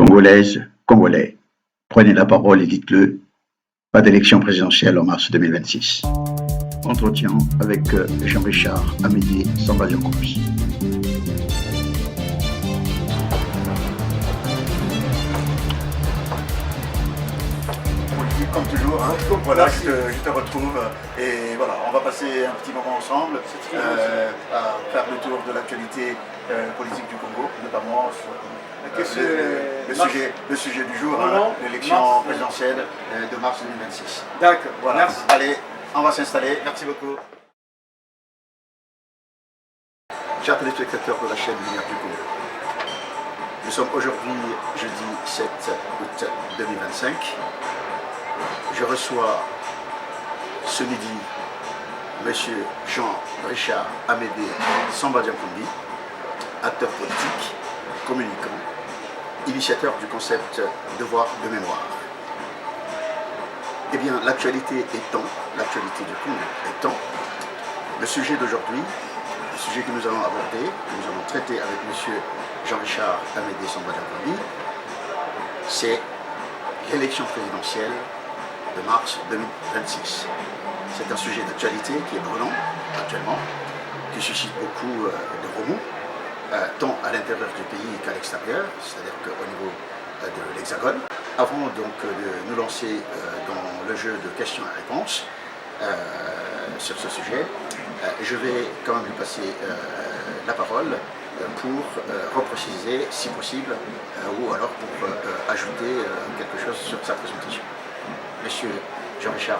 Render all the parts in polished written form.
Congolaises, Congolais, prenez la parole et dites-le, pas d'élection présidentielle en mars 2026. Entretien avec Jean-Richard Amédée Samba-Diakoumbi. Comme toujours, hein. Voilà, je te retrouve et voilà, on va passer un petit moment ensemble à faire le tour de l'actualité politique du Congo, notamment sur le sujet du jour, l'élection présidentielle de mars 2026. D'accord, voilà. Merci. Allez, on va s'installer, merci beaucoup. Chers téléspectateurs de la chaîne Lumière du Congo, nous sommes aujourd'hui jeudi 7 août 2025. Je reçois ce midi M. Jean-Richard Amédée Samba-Diakoumbi, acteur politique, communicant, initiateur du concept Devoir de mémoire. Eh bien, l'actualité étant, l'actualité du Congo étant, le sujet d'aujourd'hui, le sujet que nous allons aborder, que nous allons traiter avec M. Jean-Richard Amédée Samba-Diakoumbi, c'est l'élection présidentielle de mars 2026. C'est un sujet d'actualité qui est brûlant actuellement, qui suscite beaucoup de remous, tant à l'intérieur du pays qu'à l'extérieur, c'est-à-dire qu'au niveau de l'Hexagone. Avant donc de nous lancer dans le jeu de questions et réponses sur ce sujet, je vais quand même lui passer la parole pour repréciser, si possible, ou alors pour ajouter quelque chose sur sa présentation. Monsieur Jean-Richard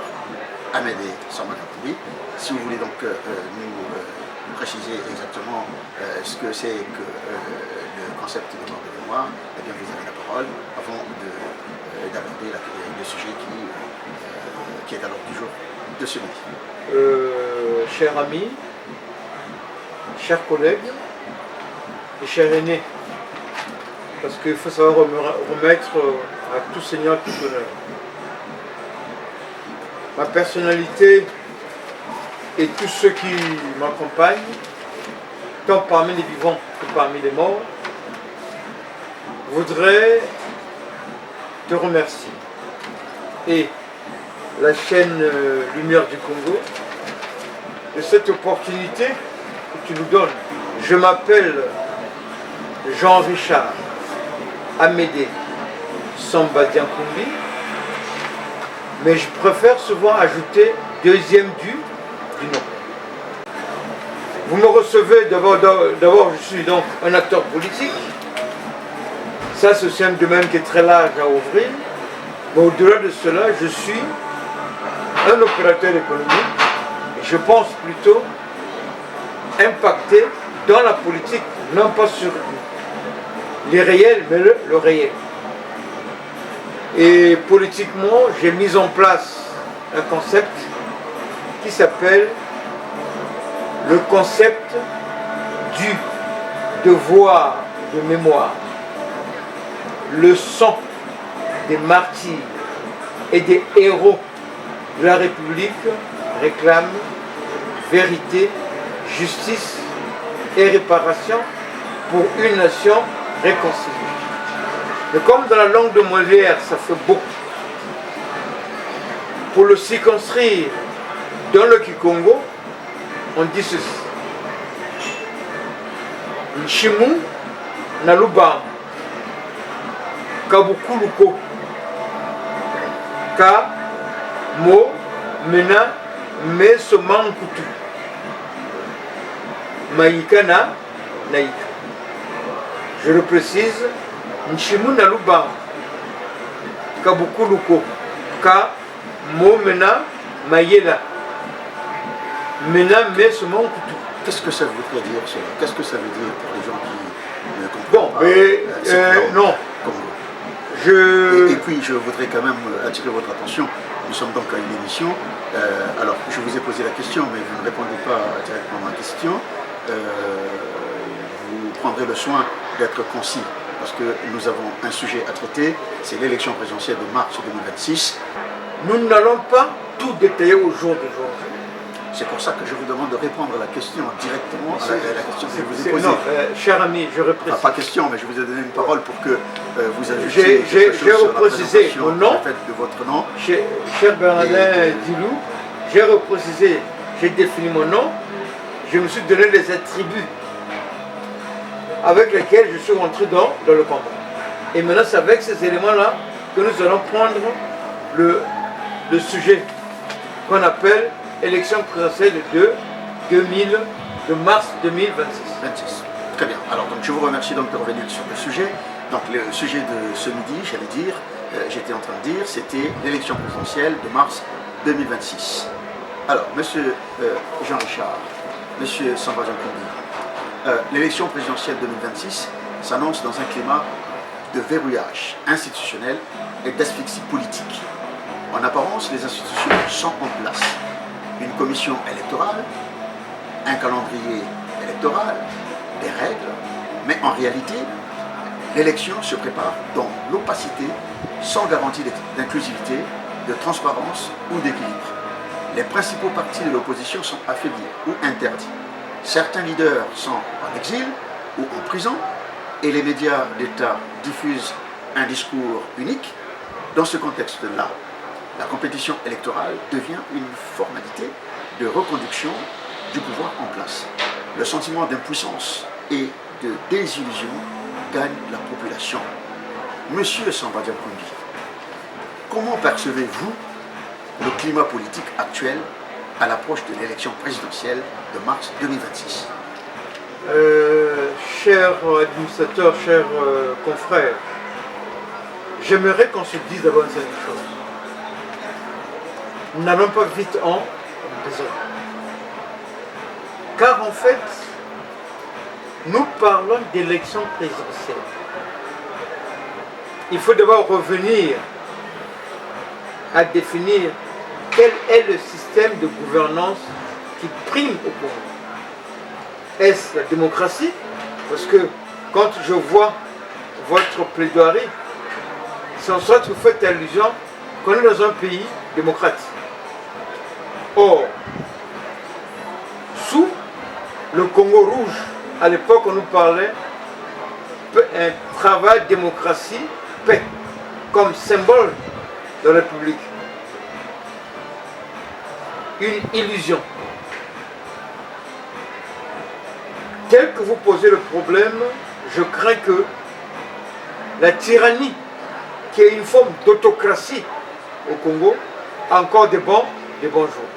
Amédée Samba-Diakoumbi, si vous voulez donc nous préciser exactement ce que c'est que le concept de devoir de mémoire, eh bien vous avez la parole avant d'aborder le sujet qui est à l'ordre du jour de ce midi. Chers amis, chers collègues et chers aînés, parce qu'il faut savoir remettre à tout seigneur tout honneur. Ma personnalité et tous ceux qui m'accompagnent, tant parmi les vivants que parmi les morts, voudraient te remercier. Et la chaîne Lumière du Congo, de cette opportunité que tu nous donnes. Je m'appelle Jean-Richard Amédée Samba-Diakoumbi, mais je préfère souvent ajouter deuxième du nom. Vous me recevez d'abord, je suis donc un acteur politique. Ça, c'est un domaine qui est très large à ouvrir. Mais au-delà de cela, je suis un opérateur économique. Et je pense plutôt impacter dans la politique, non pas sur les réels, mais le réel. Et politiquement, j'ai mis en place un concept qui s'appelle le concept du devoir de mémoire. Le sang des martyrs et des héros de la République réclame vérité, justice et réparation pour une nation réconciliée. Mais comme dans la langue de Molière, ça fait beaucoup. Pour le circonscrire dans le Kikongo, on dit ceci. Nchimu Naluba Kabukuluko Ka Mo Mena Me Somankutu Maïkana Naïka. Je le précise. Nchimu Naluba Kabukuluko Ka Momena Mayela Mena Mesomon Kutu. Qu'est-ce que ça voudrait dire cela? Qu'est-ce que ça veut dire pour les gens qui ne comprennent pas non. Congo. Et puis je voudrais quand même attirer votre attention. Nous sommes donc à une émission. Alors je vous ai posé la question, mais vous ne répondez pas directement à ma question. Vous prendrez le soin d'être concis, parce que nous avons un sujet à traiter, c'est l'élection présidentielle de mars 2026. Nous n'allons pas tout détailler au jour d'aujourd'hui. C'est pour ça que je vous demande de répondre à la question directement, à la question que je vous ai posée. Non, cher ami, je réprécise. Enfin, pas question, mais je vous ai donné une parole pour que vous ajoutiez quelque chose j'ai sur la reprécisé présentation mon nom. faite de votre nom. Cher Bernardin Dilou, j'ai reprécisé, j'ai défini mon nom, je me suis donné les attributs avec lesquels je suis rentré dans le combat. Et maintenant, c'est avec ces éléments-là que nous allons prendre le sujet qu'on appelle élection présidentielle de mars 2026. 26. Très bien. Alors, donc, je vous remercie donc de revenir sur le sujet. Donc, le sujet de ce midi, j'allais dire, j'étais en train de dire, c'était l'élection présidentielle de mars 2026. Alors, monsieur Jean-Richard, monsieur Samba Diankoumbi, l'élection présidentielle 2026 s'annonce dans un climat de verrouillage institutionnel et d'asphyxie politique. En apparence, les institutions sont en place. Une commission électorale, un calendrier électoral, des règles, mais en réalité, l'élection se prépare dans l'opacité, sans garantie d'inclusivité, de transparence ou d'équilibre. Les principaux partis de l'opposition sont affaiblis ou interdits. Certains leaders sont en exil ou en prison et les médias d'État diffusent un discours unique. Dans ce contexte-là, la compétition électorale devient une formalité de reconduction du pouvoir en place. Le sentiment d'impuissance et de désillusion gagne la population. Monsieur Samba Diankoumbi, comment percevez-vous le climat politique actuel à l'approche de l'élection présidentielle de mars 2026? Cher administrateur, chers confrères, j'aimerais qu'on se dise d'abord une chose. Nous n'allons pas vite en besogne. Car en fait, nous parlons d'élection présidentielle. Il faut d'abord revenir à définir quel est le système de gouvernance qui prime au Congo. Est-ce la démocratie? Parce que quand je vois votre plaidoirie, c'est en sorte que vous faites allusion qu'on est dans un pays démocrate. Or, sous le Congo rouge, à l'époque on nous parlait un travail, démocratie, paix, comme symbole de la République. Une illusion. Tel que vous posez le problème, je crains que la tyrannie, qui est une forme d'autocratie au Congo, a encore des bons jours.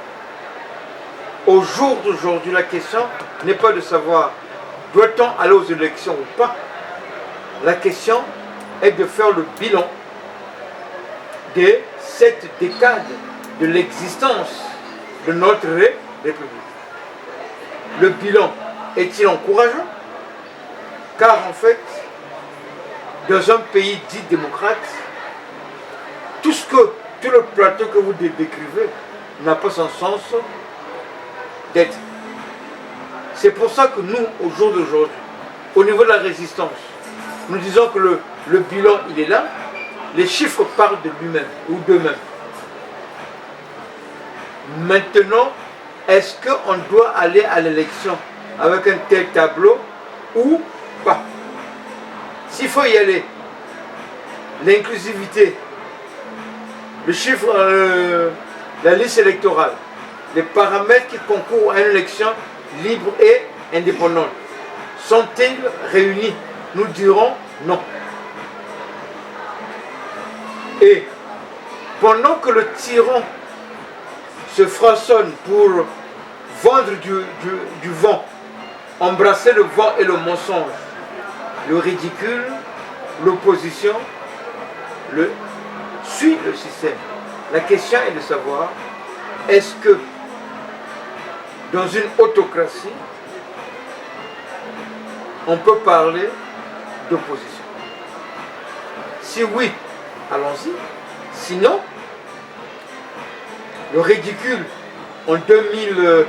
Au jour d'aujourd'hui, la question n'est pas de savoir doit-on aller aux élections ou pas. La question est de faire le bilan de cette décade de l'existence de notre République. Le bilan est-il encourageant? Car en fait, dans un pays dit démocrate, tout le plateau que vous décrivez n'a pas son sens d'être. C'est pour ça que nous, au jour d'aujourd'hui, au niveau de la résistance, nous disons que le bilan, il est là, les chiffres parlent de lui-même ou d'eux-mêmes. Maintenant, est-ce qu'on doit aller à l'élection avec un tel tableau ou pas? S'il faut y aller, l'inclusivité, le chiffre, la liste électorale, les paramètres qui concourent à une élection libre et indépendante, sont-ils réunis? Nous dirons non. Et pendant que le tyran se fractionne pour vendre du vent, embrasser le vent et le mensonge, le ridicule, l'opposition suit le système. La question est de savoir, est-ce que dans une autocratie, on peut parler d'opposition? Si oui, allons-y. Sinon, le ridicule en 2000,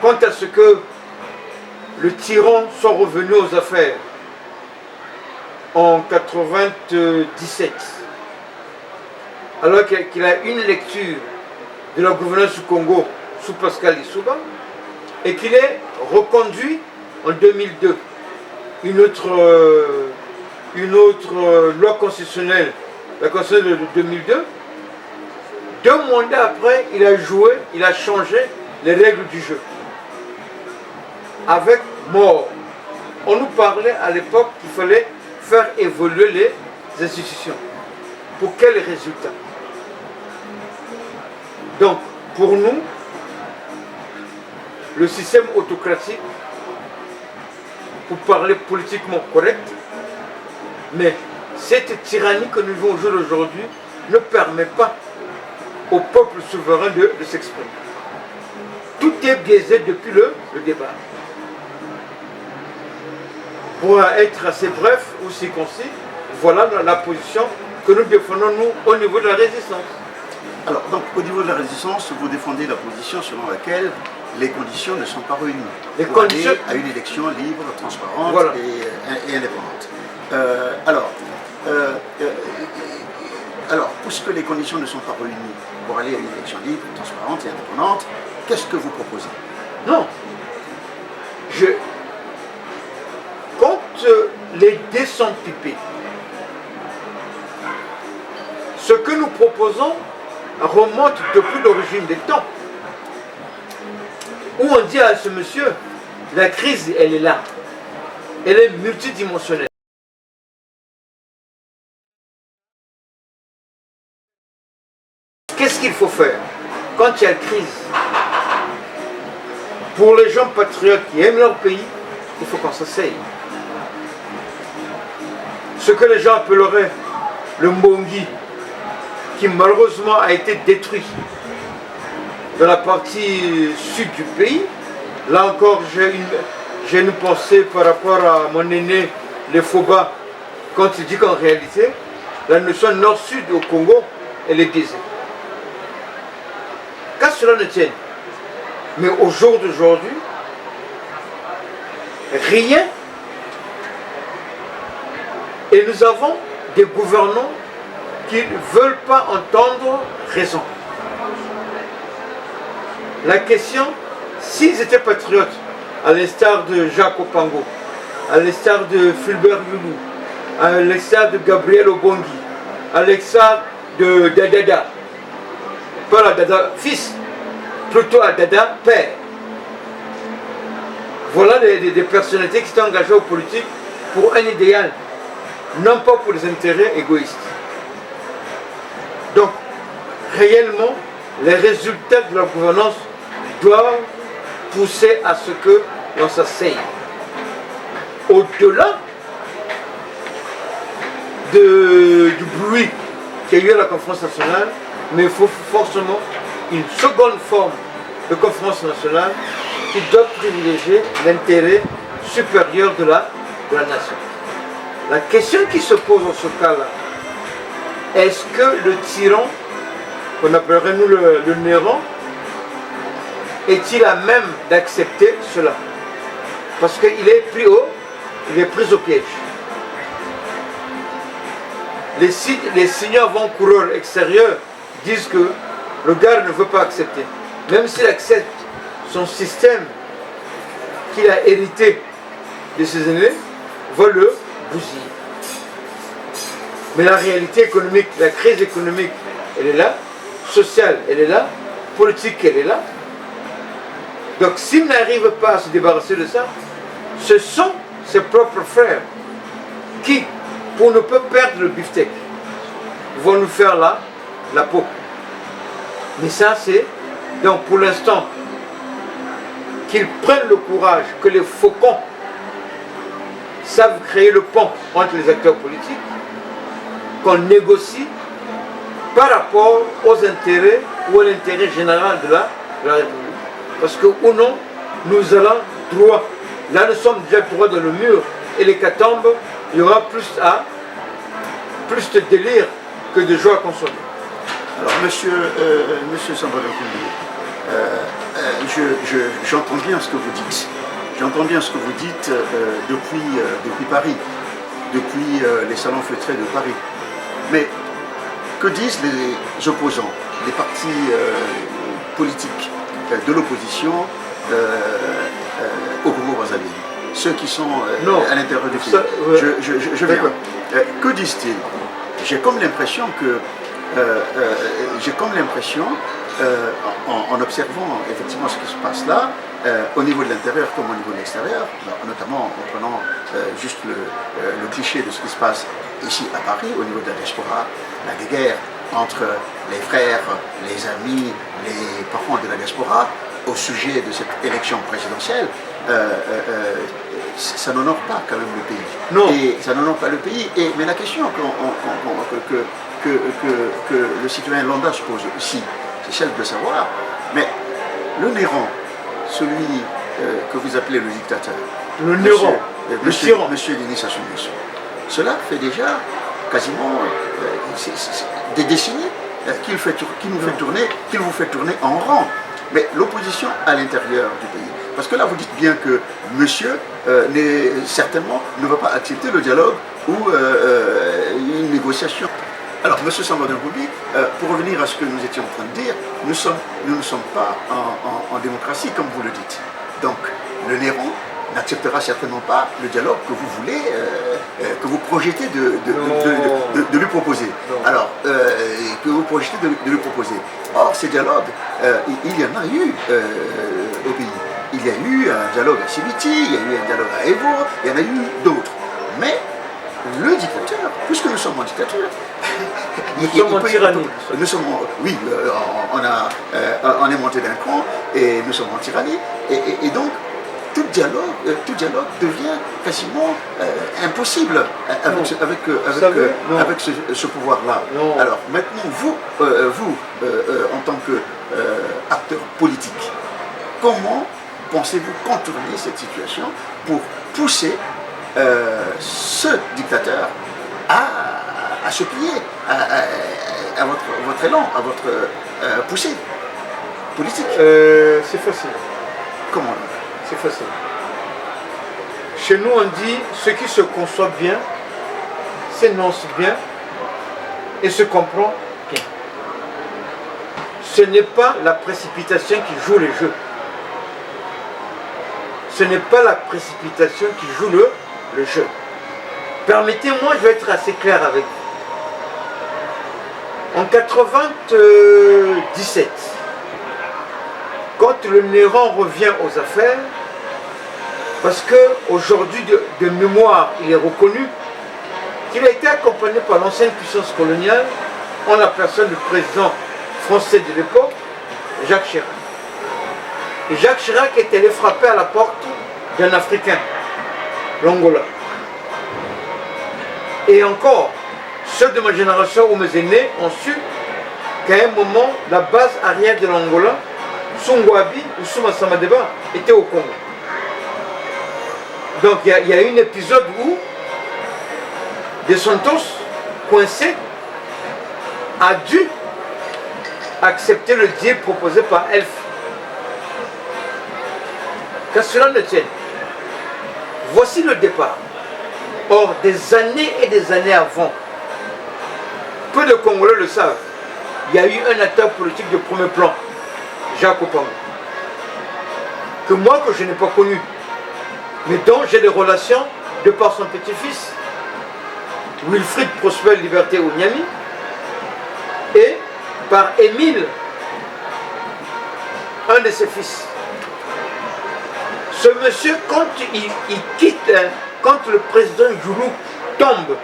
quant à ce que le tyran soit revenu aux affaires en 97, alors qu'il a une lecture de la gouvernance du Congo sous Pascal Lissouba et qu'il est reconduit en 2002. Une une autre loi constitutionnelle, la constitutionnelle de 2002. 2 mandats après, il a changé les règles du jeu. Avec mort. On nous parlait à l'époque qu'il fallait faire évoluer les institutions. Pour quels résultats? Donc, pour nous, le système autocratique, pour parler politiquement correct, mais cette tyrannie que nous vivons au jour d'aujourd'hui ne permet pas au peuple souverain de s'exprimer. Tout est biaisé depuis le débat. Pour être assez bref ou si concis, voilà la position que nous défendons nous au niveau de la résistance. Alors, donc, au niveau de la résistance, vous défendez la position selon laquelle les conditions ne sont pas réunies pour aller à une élection libre, transparente voilà. et indépendante. Alors, puisque les conditions ne sont pas réunies pour aller à une élection libre, transparente et indépendante, qu'est-ce que vous proposez? Non. Quand les dés sont pipés, ce que nous proposons remonte depuis l'origine des temps. Où on dit à ce monsieur, la crise, elle est là. Elle est multidimensionnelle. Qu'est-ce qu'il faut faire quand il y a crise? Pour les gens patriotes qui aiment leur pays, il faut qu'on s'asseye. Ce que les gens appelleraient le Mbongi, qui malheureusement a été détruit dans la partie sud du pays. Là encore, j'ai une pensée par rapport à mon aîné, les Foba, quand il dit qu'en réalité, la notion nord-sud au Congo, elle est biaisée. Qu'à cela ne tienne. Mais au jour d'aujourd'hui, rien. Et nous avons des gouvernants qui ne veulent pas entendre raison. La question, s'ils étaient patriotes, à l'instar de Jacques Opango, à l'instar de Fulbert Loulou, à l'instar de Gabriel Obongi, à l'instar de Dada, pas la Dada fils, plutôt à Dada père. Voilà des personnalités qui sont engagées aux politiques pour un idéal, non pas pour des intérêts égoïstes. Donc, réellement, les résultats de la gouvernance doivent pousser à ce que l'on s'asseye. Au-delà du bruit qu'il y a eu à la conférence nationale, mais il faut forcément une seconde forme de conférence nationale qui doit privilégier l'intérêt supérieur de la nation. La question qui se pose dans ce cas-là, est-ce que le tyran, qu'on appellerait nous le Néron, est-il à même d'accepter cela? Parce qu'il est pris au piège. Les signaux avant-coureurs extérieurs disent que le gars ne veut pas accepter. Même s'il accepte son système qu'il a hérité de ses aînés, va le bousiller. Mais la réalité économique, la crise économique, elle est là, sociale, elle est là, politique, elle est là. Donc s'il n'arrive pas à se débarrasser de ça, ce sont ses propres frères qui, pour ne pas perdre le beefsteak, vont nous faire la peau. Mais ça c'est, donc pour l'instant, qu'ils prennent le courage, que les faucons savent créer le pont entre les acteurs politiques, qu'on négocie par rapport aux intérêts ou à l'intérêt général de la République. Parce que ou non, nous allons droit. Là, nous sommes déjà droit dans le mur. Et l'hécatombe, il y aura plus de délire que de joie à consommer. Alors, monsieur Samba Diankoumbi, j'entends bien ce que vous dites. J'entends bien ce que vous dites depuis Paris, depuis les salons feutrés de Paris. Mais que disent les opposants, les partis politiques de l'opposition au Congo-Brazzaville, ceux qui sont à l'intérieur du pays? Je viens. Que disent-ils? J'ai comme l'impression que, en observant effectivement ce qui se passe là, au niveau de l'intérieur comme au niveau de l'extérieur, notamment en prenant juste le cliché de ce qui se passe ici à Paris, au niveau de la diaspora, la guerre entre les frères, les amis, les parents de la diaspora, au sujet de cette élection présidentielle, ça n'honore pas quand même le pays. Non. Et ça n'honore pas le pays. Mais la question que le citoyen lambda se pose ici, c'est celle de savoir, mais le Néron, celui que vous appelez le dictateur, Le Néron, le tyran. Monsieur Denis Sassou Nguesso, cela fait déjà quasiment des décennies qu'il vous fait tourner en rang. Mais l'opposition à l'intérieur du pays. Parce que là, vous dites bien que monsieur certainement ne va pas accepter le dialogue ou une négociation. Alors, monsieur Samba Diakhoumbi, pour revenir à ce que nous étions en train de dire, nous ne sommes pas en démocratie, comme vous le dites. Donc, le Néron n'acceptera certainement pas le dialogue que vous voulez, que vous projetez de lui proposer. Non. Alors, que vous projetez de lui proposer. Or, ces dialogues, il y en a eu au pays. Il y a eu un dialogue à Sibiti, il y a eu un dialogue à Evo, il y en a eu d'autres. Mais le dictateur, puisque nous sommes en dictature, nous sommes en tyrannie. Oui, on est monté d'un cran et nous sommes en tyrannie. Et donc, tout dialogue devient quasiment impossible avec ce pouvoir-là. Alors maintenant, vous, en tant qu'acteur politique, comment pensez-vous contourner cette situation pour pousser ce dictateur à se plier à votre élan, à votre poussée politique? C'est facile. Comment? C'est facile. Chez nous, on dit ce qui se conçoit bien, s'énonce bien et se comprend bien. Ce n'est pas la précipitation qui joue les jeux. Ce n'est pas la précipitation qui joue le jeu. Permettez-moi, je vais être assez clair avec vous. En 1997, quand le Néron revient aux affaires, parce qu'aujourd'hui, de mémoire, il est reconnu qu'il a été accompagné par l'ancienne puissance coloniale en la personne du président français de l'époque, Jacques Chirac. Et Jacques Chirac est allé frapper à la porte d'un Africain, l'Angola. Et encore, ceux de ma génération ou mes aînés ont su qu'à un moment, la base arrière de l'Angola, Songwabi ou Souma Samadeba, était au Congo. Donc il y a eu un épisode où De Santos, coincé, a dû accepter le deal proposé par Elf. Qu'à cela ne tienne, voici le départ. Or, des années et des années avant, peu de Congolais le savent, il y a eu un acteur politique de premier plan, Jacques Opango, que moi que je n'ai pas connu, mais dont j'ai des relations de par son petit-fils, Wilfried Prosper Liberté Onyami, et par Émile, un de ses fils. Ce monsieur, quand il quitte, quand le président Joulou tombe,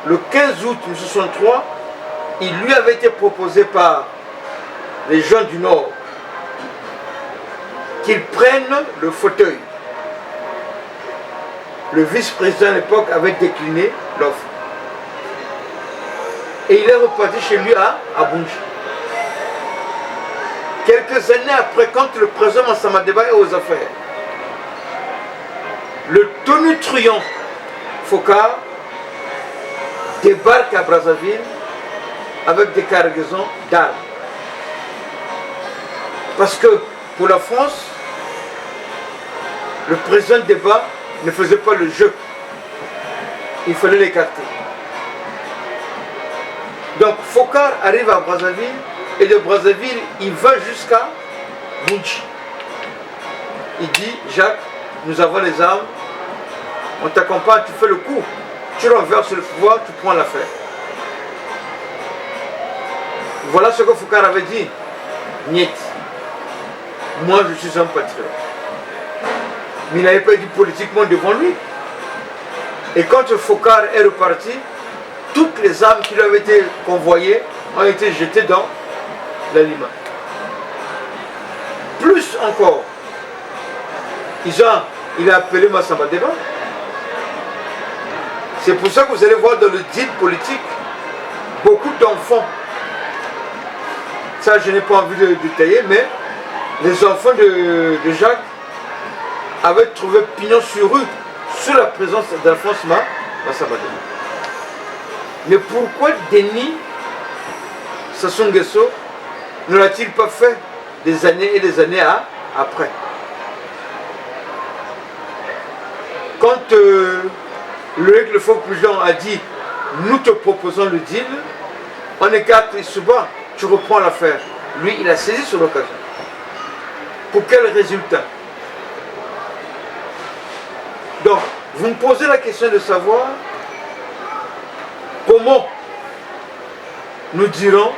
le 15 août 1963, il lui avait été proposé par les gens du Nord qu'ils prennent le fauteuil. Le vice-président à l'époque avait décliné l'offre. Et il est reparti chez lui à Bunji. Quelques années après, quand le président Massamadeba est aux affaires, le tonitruand Fokar débarque à Brazzaville avec des cargaisons d'armes. Parce que pour la France, le président Débat ne faisait pas le jeu. Il fallait l'écarter. Donc Fokar arrive à Brazzaville et de Brazzaville, il va jusqu'à Bunji. Il dit, Jacques, nous avons les armes, on t'accompagne, tu fais le coup, tu renverses le pouvoir, tu prends l'affaire. Voilà ce que Foucault avait dit. Niet. Moi, je suis un patriote. Mais il n'avait pas dit politiquement devant lui. Et quand Foucault est reparti, toutes les armes qui lui avaient été convoyées ont été jetées dans la Lima. Plus encore, il a appelé Massamba Deba. C'est pour ça que vous allez voir dans le dit politique beaucoup d'enfants. Ça, je n'ai pas envie de détailler, mais les enfants de Jacques avaient trouvé pignon sur rue sous la présence d'Alphonse Massamba Deba. Mais pourquoi Denis Sassou Nguesso ne l'a-t-il pas fait des années et des années après? Quand le faux président a dit « Nous te proposons le deal », on écarte Issouba, tu reprends l'affaire. Lui, il a saisi son occasion. Pour quel résultat? Donc, vous me posez la question de savoir comment nous dirons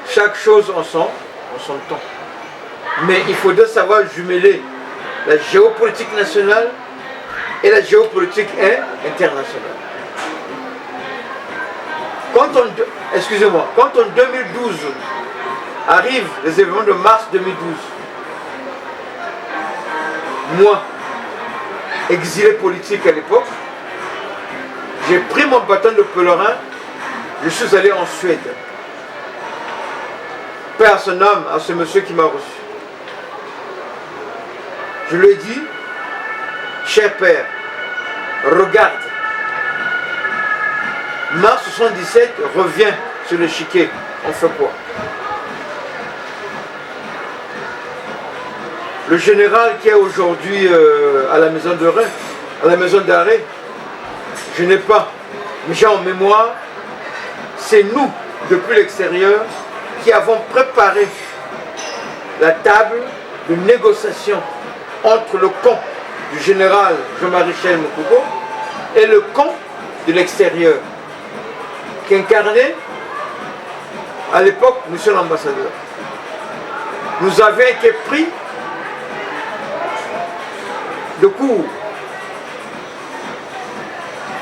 chaque chose en son temps. Mais il faudrait savoir jumeler la géopolitique nationale et la géopolitique internationale. Quand en 2012 arrivent les événements de mars 2012, moi, exilé politique à l'époque, j'ai pris mon bâton de pèlerin, je suis allé en Suède. Paix à son âme, à ce monsieur qui m'a reçu. Je lui ai dit, cher père, regarde, mars 77 revient sur l'échiquier, on fait quoi? Le général qui est aujourd'hui à la maison d'arrêt, je n'ai pas, mais j'ai en mémoire, c'est nous, depuis l'extérieur, qui avons préparé la table de négociation entre le camp du général Jean-Marie Moukoko et le camp de l'extérieur, qu'incarnait à l'époque monsieur l'ambassadeur. Nous avions été pris de court.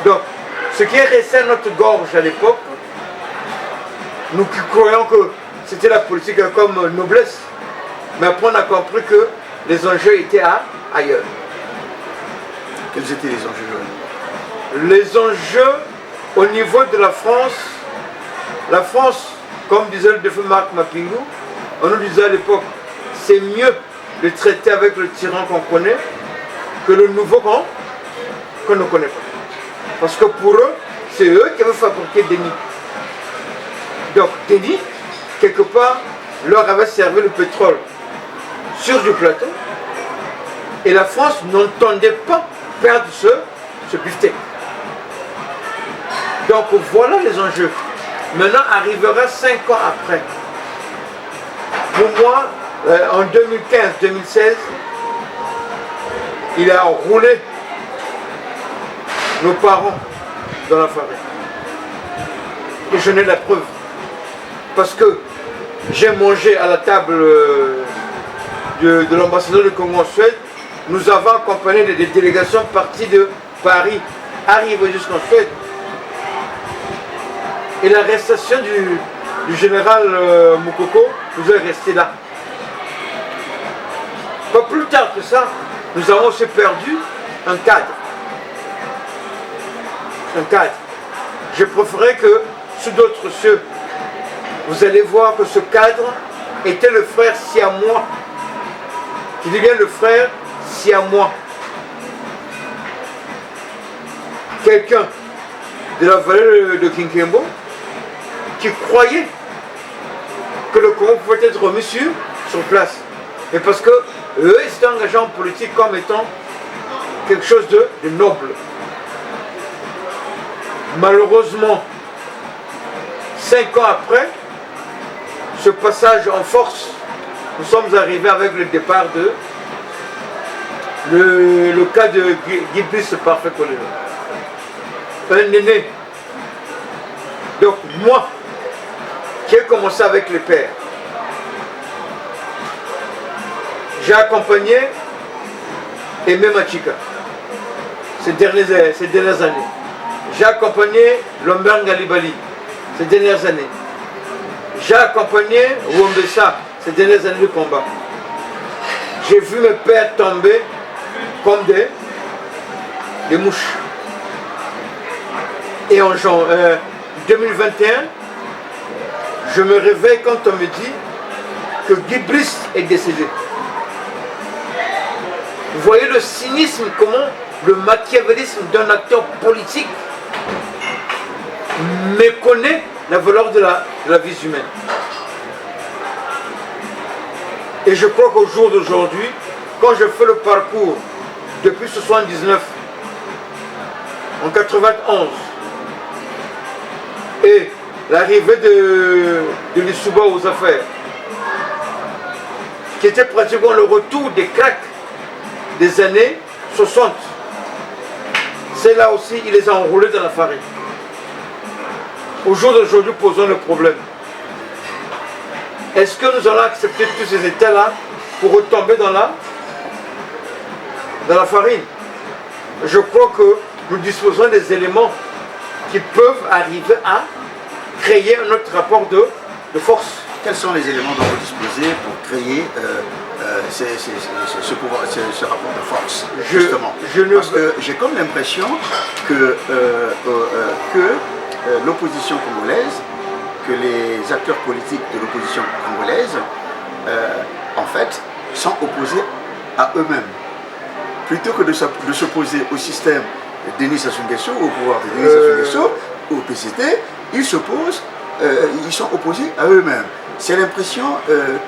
Donc, ce qui est resté à notre gorge à l'époque, nous qui croyons que c'était la politique comme noblesse, mais après on a compris que les enjeux étaient ailleurs. Quels étaient les enjeux? Les enjeux au niveau de la France, comme disait le défunt Marc Mapingou, on nous disait à l'époque, c'est mieux de traiter avec le tyran qu'on connaît que le nouveau qu'on ne connaît pas. Parce que pour eux, c'est eux qui avaient fabriqué Denis. Donc Denis, quelque part, leur avait servi le pétrole sur du plateau. Et la France n'entendait pas perdre ce beefsteak. Donc voilà les enjeux. Maintenant arrivera 5 ans après. Pour moi, en 2015-2016, il a roulé nos parents dans la farine. Et je n'ai la preuve. Parce que j'ai mangé à la table de l'ambassadeur du Congo en Suède. Nous avons accompagné des délégations parties de Paris, arrivées jusqu'en Suède. Et l'arrestation du général Moukoko nous est resté là. Pas plus tard que ça, nous avons aussi perdu un cadre. Un cadre. Je préférais que, sous d'autres cieux, vous allez voir que ce cadre était le frère siamois. Je dis bien le frère siamois. Quelqu'un de la vallée de Kinkembo qui croyait que le Congo pouvait être remis sur place. Et parce que eux, ils étaient engagés en politique comme étant quelque chose de noble. Malheureusement, 5 ans après, ce passage en force, nous sommes arrivés avec le départ de le cas de Guy Brice Parfait Colonel. un aîné. Donc moi, qui ai commencé avec les pères, j'ai accompagné Aimé Machika ces dernières années. J'ai accompagné Lomber Ngalibali ces dernières années. J'ai accompagné Wombessa ces dernières années de combat. J'ai vu mes pères tomber comme des mouches. Et en 2021, je me réveille quand on me dit que Guy Brice est décédé. Vous voyez le cynisme, comment le machiavélisme d'un acteur politique méconnaît la valeur de la vie humaine. Et je crois qu'au jour d'aujourd'hui, quand je fais le parcours depuis 1979, en 91, et l'arrivée de l'Issouba aux affaires, qui était pratiquement le retour des cracks des années 60, c'est là aussi, il les a enroulés dans la farine. Au jour d'aujourd'hui, posons le problème. Est-ce que nous allons accepter tous ces états-là pour retomber dans la farine? Je crois que nous disposons des éléments qui peuvent arriver à créer un autre rapport de force. Quels sont les éléments dont vous disposez pour créer ce rapport de force, justement? Parce que j'ai comme l'impression que l'opposition congolaise, que les acteurs politiques de l'opposition congolaise, en fait, sont opposés à eux-mêmes. Plutôt que de s'opposer au système de Denis Sassou Nguesso, au pouvoir de Denis Sassou Nguesso, au PCT, ils s'opposent, ils sont opposés à eux-mêmes. C'est l'impression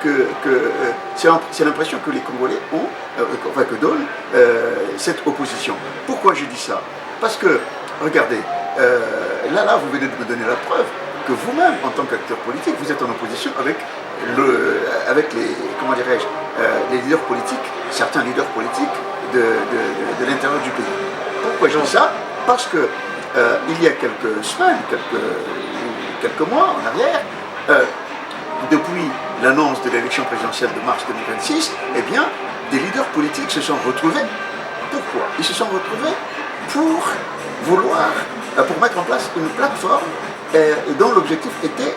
que les Congolais ont, que donne cette opposition. Pourquoi je dis ça? Parce que, regardez, là, vous venez de me donner la preuve que vous-même, en tant qu'acteur politique, vous êtes en opposition avec les, comment dirais-je, les leaders politiques, certains leaders politiques de l'intérieur du pays. Pourquoi je dis ça? Parce que il y a quelques semaines, quelques mois en arrière, depuis l'annonce de l'élection présidentielle de mars 2026, eh bien, des leaders politiques se sont retrouvés. Pourquoi? Ils se sont retrouvés pour mettre en place une plateforme dont l'objectif était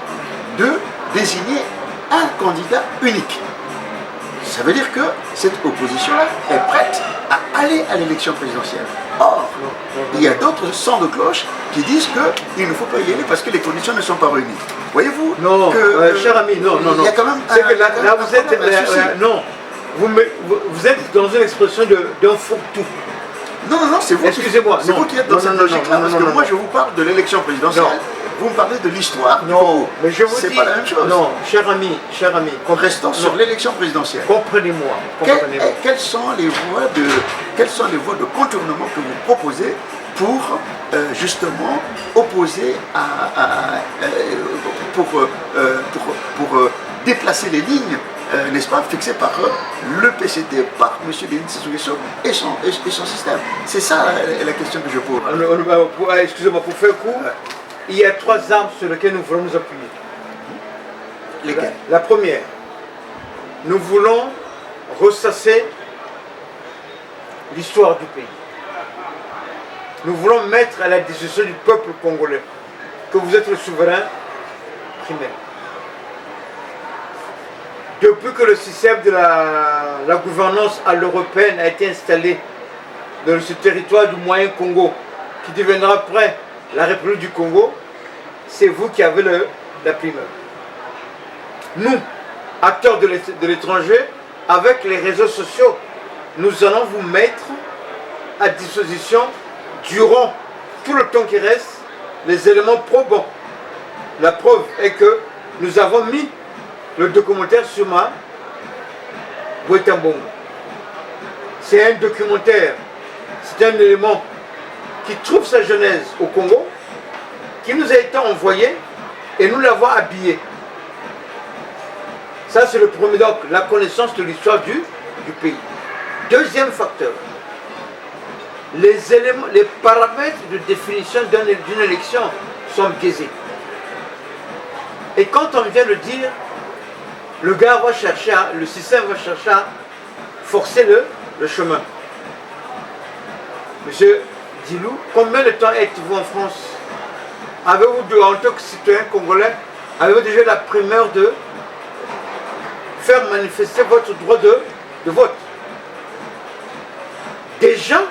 de désigner un candidat unique. Ça veut dire que cette opposition-là est prête à aller à l'élection présidentielle. Or, il y a d'autres sons de cloche qui disent qu'il ne faut pas y aller parce que les conditions ne sont pas réunies. Voyez-vous? Non, cher ami, non. Il y a quand même c'est que là, vous êtes... non, vous êtes dans une expression d'un fourre-tout. Non, c'est vous. Excusez-moi. C'est vous qui êtes dans cette logique-là, parce que moi je vous parle de l'élection présidentielle. Vous me parlez de l'histoire. Non, mais je vous dis... C'est pas la même chose. Non, cher ami. Restons sur l'élection présidentielle. Comprenez-moi. Quelles sont les voies de contournement que vous proposez pour justement opposer pour déplacer les lignes, n'est-ce pas, fixées par le PCT, par M. Denis Sassou Nguesso et son système? C'est ça la question que je pose. Excusez-moi, pour faire court, il y a 3 armes sur lesquelles nous voulons nous appuyer. Lesquelles? La première, nous voulons ressasser l'histoire du pays. Nous voulons mettre à la disposition du peuple congolais que vous êtes le souverain primaire. Depuis que le système de la gouvernance à l'européenne a été installé dans ce territoire du moyen Congo, qui deviendra après la République du Congo, c'est vous qui avez la primeur. Nous, acteurs de l'étranger, avec les réseaux sociaux, nous allons vous mettre à disposition, durant tout le temps qui reste, les éléments probants. La preuve est que nous avons mis le documentaire sur ma Boitambongo. C'est un documentaire, c'est un élément qui trouve sa genèse au Congo, qui nous a été envoyé et nous l'avons habillé. Ça c'est le premier, donc la connaissance de l'histoire du pays. Deuxième facteur, les éléments, les paramètres de définition d'une élection sont biaisés. Et quand on vient le dire, le gars va chercher, le système va chercher à forcer le chemin. Monsieur Dilou, combien de temps êtes-vous en France? Avez-vous, en tant que citoyen congolais, avez-vous déjà la primeur de faire manifester votre droit de vote? Déjà,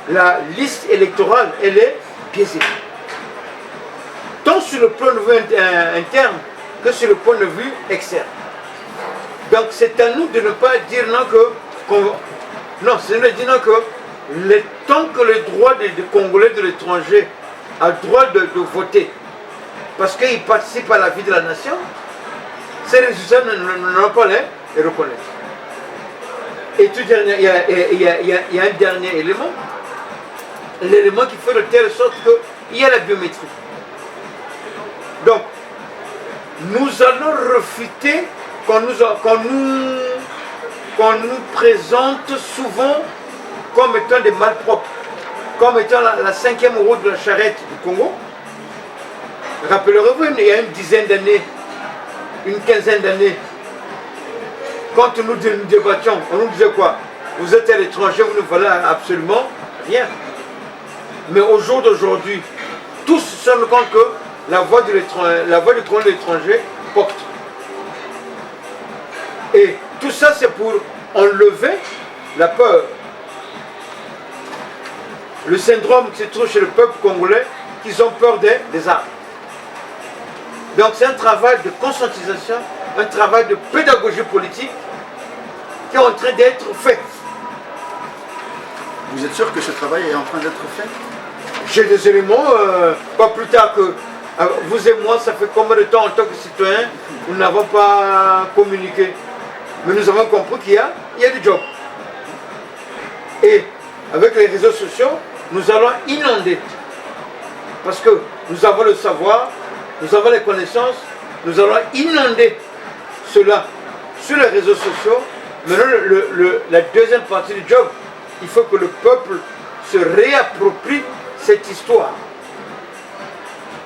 la liste électorale, elle est biaisée. Tant sur le plan de vue interne que sur le point de vue externe. Donc c'est à nous de ne pas dire non que... non, c'est de dire non que tant que le droit des Congolais de l'étranger a le droit de voter, parce qu'ils participent à la vie de la nation, ces résultats n'ont pas les reconnaître. Et tout dernier, il y a un dernier élément, l'élément qui fait de telle sorte qu'il y a la biométrie. Donc, nous allons refuter qu'on nous présente souvent comme étant des malpropres, comme étant la cinquième roue de la charrette du Congo. Rappellerez-vous, il y a une dizaine d'années, une quinzaine d'années, quand nous débattions, on nous disait quoi? Vous êtes à l'étranger, vous ne valez absolument rien. Mais au jour d'aujourd'hui, tous se rendent compte que la voix du trône de l'étranger porte. Et tout ça, c'est pour enlever la peur. Le syndrome qui se trouve chez le peuple congolais, qu'ils ont peur des armes. Donc c'est un travail de conscientisation, un travail de pédagogie politique qui est en train d'être fait. Vous êtes sûr que ce travail est en train d'être fait? J'ai des éléments, pas plus tard que vous et moi, ça fait combien de temps en tant que citoyens, nous n'avons pas communiqué. Mais nous avons compris qu'il y a du job. Et avec les réseaux sociaux, nous allons inonder. Parce que nous avons le savoir, nous avons les connaissances, nous allons inonder cela sur les réseaux sociaux. Maintenant, la deuxième partie du job, il faut que le peuple se réapproprie cette histoire.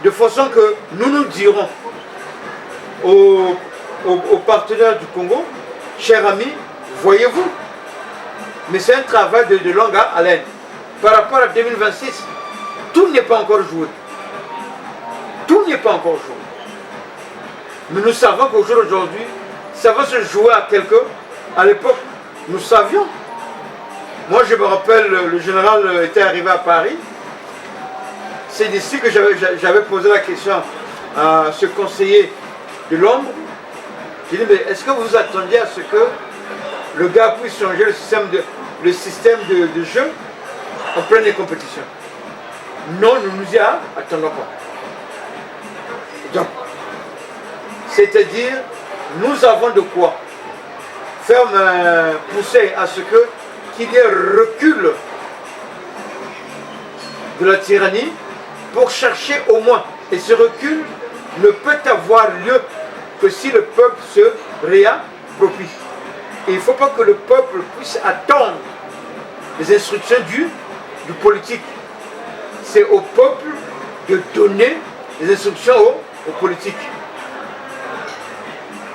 De façon que nous dirons aux partenaires du Congo, chers amis, voyez-vous, mais c'est un travail de longue haleine. Par rapport à 2026, tout n'est pas encore joué. Tout n'est pas encore joué. Mais nous savons qu'au jour d'aujourd'hui, ça va se jouer à quelqu'un. À l'époque, nous savions. Moi, je me rappelle, le général était arrivé à Paris. C'est d'ici que j'avais posé la question à ce conseiller de l'ombre. J'ai dit, mais est-ce que vous attendiez à ce que le gars puisse changer le système de jeu en pleine compétition? Non, nous nous y attendons pas. Donc, c'est-à-dire, nous avons de quoi faire pousser à ce qu'il y ait recul de la tyrannie pour chercher au moins. Et ce recul ne peut avoir lieu que si le peuple se réapproprie. Et il ne faut pas que le peuple puisse attendre les instructions du politique. C'est au peuple de donner les instructions aux politiques.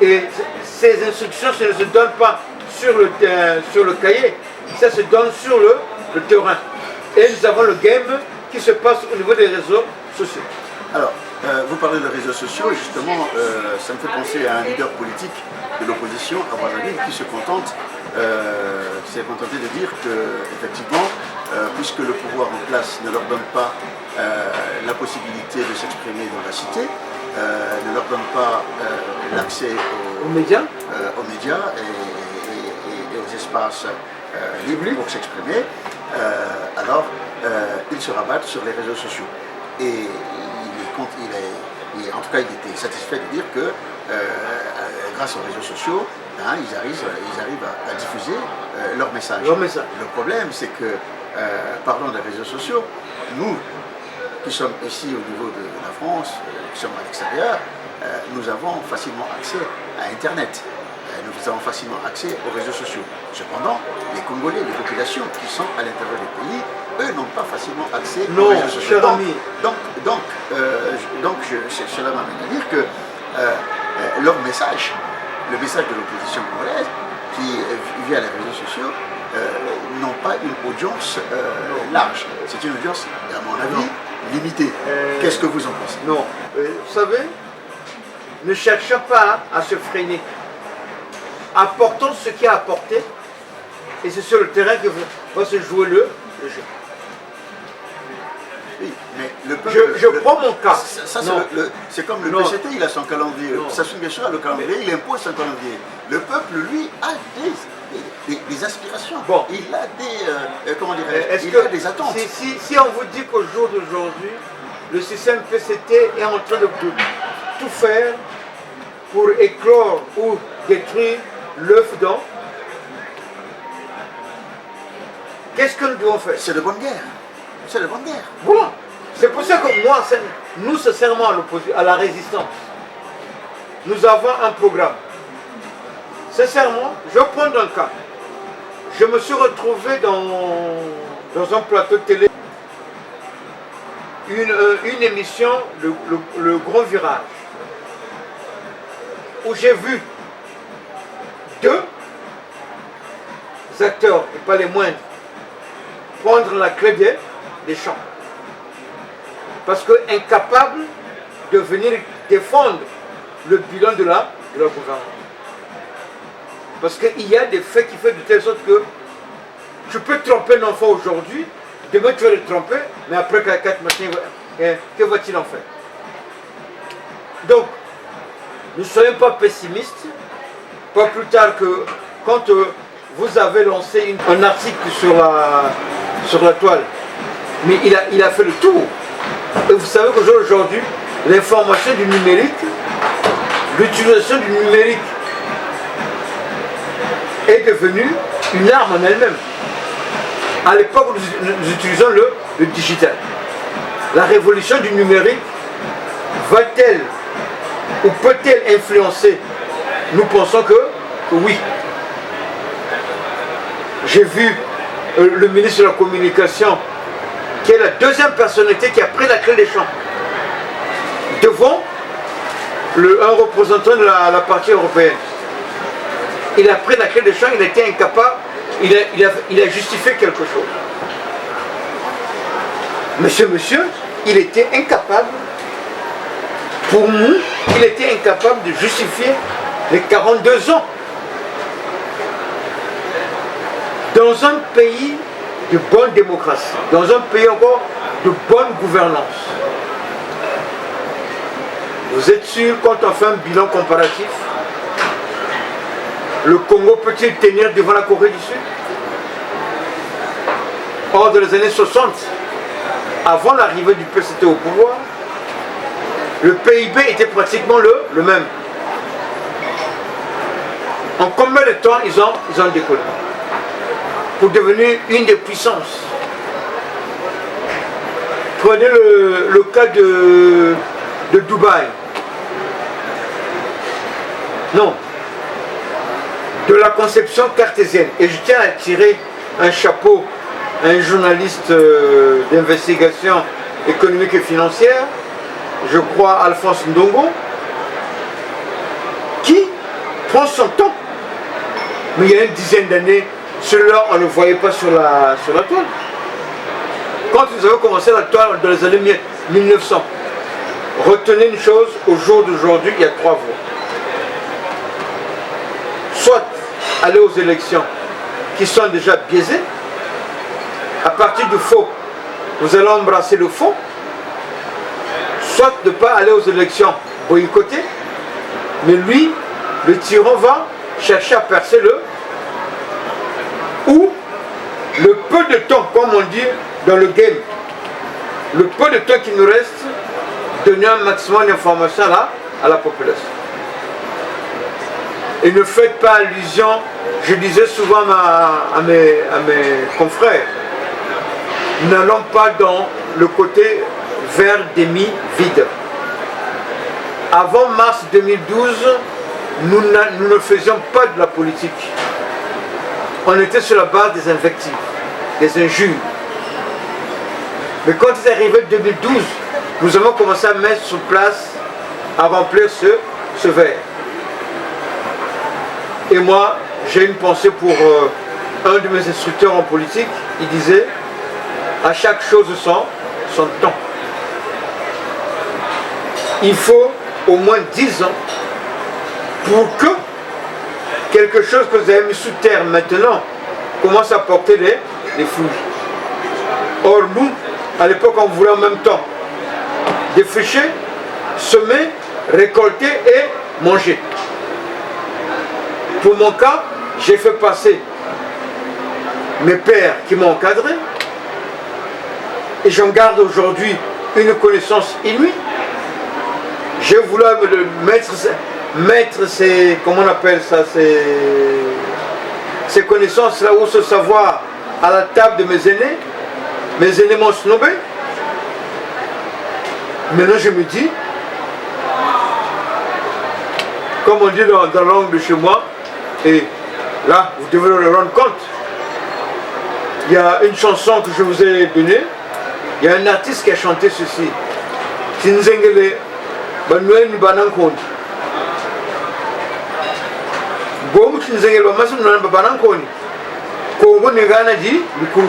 Et ces instructions ne se donnent pas sur le cahier, ça se donne sur le terrain. Et nous avons le game qui se passe au niveau des réseaux sociaux. Alors, vous parlez de réseaux sociaux, et justement, ça me fait penser à un leader politique de l'opposition, à Brazzaville, qui s'est contenté de dire que, effectivement, puisque le pouvoir en place ne leur donne pas la possibilité de s'exprimer dans la cité, ne leur donne pas l'accès aux médias et aux espaces libres pour s'exprimer, alors ils se rabattent sur les réseaux sociaux. Et en tout cas, il était satisfait de dire que grâce aux réseaux sociaux, ils arrivent à diffuser leur message. Le problème, c'est que, parlant des réseaux sociaux, nous, qui sommes ici au niveau de la France, qui sommes à l'extérieur, nous avons facilement accès à Internet. nous avons facilement accès aux réseaux sociaux. Cependant, les Congolais, les populations qui sont à l'intérieur du pays, eux n'ont pas facilement accès aux réseaux sociaux. Cher ami. Cela m'amène à dire que leur message, le message de l'opposition congolaise, qui via les réseaux sociaux, n'ont pas une audience large. C'est une audience, à mon avis, limitée. Qu'est-ce que vous en pensez? Non. Vous savez, ne cherchons pas à se freiner. Apportons ce qui a apporté, et c'est sur le terrain que va se jouer le jeu. Oui, mais le peuple, je prends mon cas. C'est comme le PCT, il a son calendrier. Sassou Nguesso a le calendrier, il impose son calendrier. Le peuple, lui, a des aspirations. Bon. Il a des, comment dirais-je, il a des attentes. Si on vous dit qu'au jour d'aujourd'hui, le système PCT est en train de tout faire pour éclore ou détruire l'œuf d'or, qu'est-ce que nous devons faire? C'est de bonne guerre. C'est de bonne guerre. Voilà. C'est pour ça que moi, nous, sincèrement, à la résistance, nous avons un programme. Sincèrement, je vais prendre un cas. Je me suis retrouvé dans un plateau de télé, une émission, le Grand Virage, où j'ai vu deux acteurs, et pas les moindres, prendre la clé des champs. Parce que incapable de venir défendre le bilan de la gouvernance. Parce qu'il y a des faits qui font de telle sorte que tu peux tromper un enfant aujourd'hui, demain tu vas le tromper, mais après 4 matins, que va-t-il en faire? Donc, ne soyons pas pessimistes, pas plus tard que quand vous avez lancé un article sur la toile, mais il a fait le tour. Et vous savez qu'aujourd'hui, l'information du numérique, l'utilisation du numérique est devenue une arme en elle-même. À l'époque, nous utilisons le digital. La révolution du numérique va-t-elle ou peut-elle influencer? Nous pensons que oui. J'ai vu le ministre de la Communication, qui est la deuxième personnalité qui a pris la clé des champs, devant un représentant de la partie européenne. Il a pris la clé des champs, il a été incapable, il a justifié quelque chose. Monsieur, il était incapable, pour nous, il était incapable de justifier les 42 ans. Dans un pays de bonne démocratie, dans un pays encore de bonne gouvernance, vous êtes sûr, quand on fait un bilan comparatif, le Congo peut-il tenir devant la Corée du Sud? Or, dans les années 60, avant l'arrivée du PCT au pouvoir, le PIB était pratiquement le même. En combien de temps ils ont décollé pour devenir une des puissances? Prenez le cas de Dubaï. Non. De la conception cartésienne. Et je tiens à tirer un chapeau à un journaliste d'investigation économique et financière, je crois Alphonse Ndongo, qui prend son temps. Mais il y a une dizaine d'années, celui-là, on ne le voyait pas sur la toile. Quand nous avons commencé la toile dans les années 1900, retenez une chose, au jour d'aujourd'hui, il y a 3 voies. Soit aller aux élections qui sont déjà biaisées, à partir du faux, vous allez embrasser le faux, soit de ne pas aller aux élections boycottées, mais lui, le tyran va chercher à percer ou le peu de temps, comme on dit dans le game, le peu de temps qui nous reste, donner un maximum d'informations à la population. Et ne faites pas allusion, je disais souvent à mes confrères, n'allons pas dans le côté verre demi-vide. Avant mars 2012, nous ne faisions pas de la politique. On était sur la base des invectives, des injures. Mais quand il est arrivé 2012, nous avons commencé à mettre sur place, à remplir ce verre. Et moi, j'ai une pensée pour un de mes instructeurs en politique. Il disait, à chaque chose son temps. Il faut au moins 10 ans pour que quelque chose que vous avez mis sous terre maintenant commence à porter les fruits. Or nous, à l'époque, on voulait en même temps défricher, semer, récolter et manger. Pour mon cas, j'ai fait passer mes pères qui m'ont encadré et j'en garde aujourd'hui une connaissance inouïe. J'ai voulu mettre ces, comment on appelle ça, ces connaissances là où ce savoir à la table de mes aînés. Mes aînés m'ont snobé. Maintenant je me dis, comme on dit dans la langue de chez moi, et là vous devez le rendre compte. Il y a une chanson que je vous ai donnée, il y a un artiste qui a chanté ceci. Tinzengele Banoué Nibanankon. Gomu Tinzengele Bamasu Nibanankon. Kongo Negana dit Mikuru.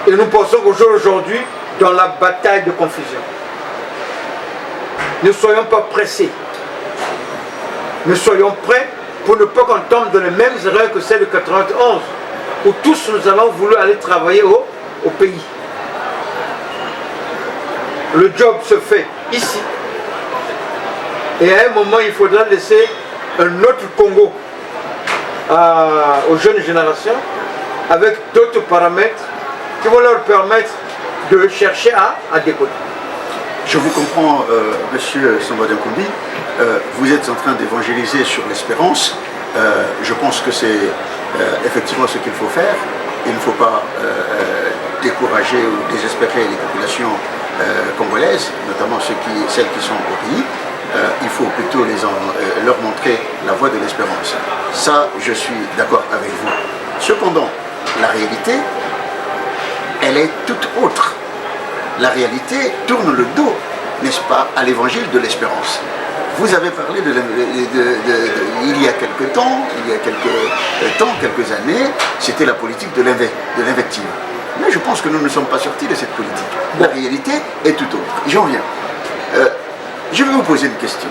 Et nous pensons qu'aujourd'hui, dans la bataille de confusion, ne soyons pas pressés. Nous soyons prêts pour ne pas qu'on tombe dans les mêmes erreurs que celles de 91, où tous nous avons voulu aller travailler au pays. Le job se fait ici. Et à un moment, il faudra laisser un autre Congo aux jeunes générations, avec d'autres paramètres qui vont leur permettre de chercher à décoder. Je vous comprends, monsieur Samba Diankoumbi, vous êtes en train d'évangéliser sur l'espérance. Je pense que c'est effectivement ce qu'il faut faire. Il ne faut pas décourager ou désespérer les populations congolaises, notamment celles qui sont au pays. Il faut plutôt leur montrer la voie de l'espérance. Ça, je suis d'accord avec vous. Cependant, la réalité, elle est toute autre. La réalité tourne le dos, n'est-ce pas, à l'évangile de l'espérance. Vous avez parlé il y a quelques temps, quelques années, c'était la politique de l'invective. Mais je pense que nous ne sommes pas sortis de cette politique. La réalité est tout autre. J'en viens. Je vais vous poser une question.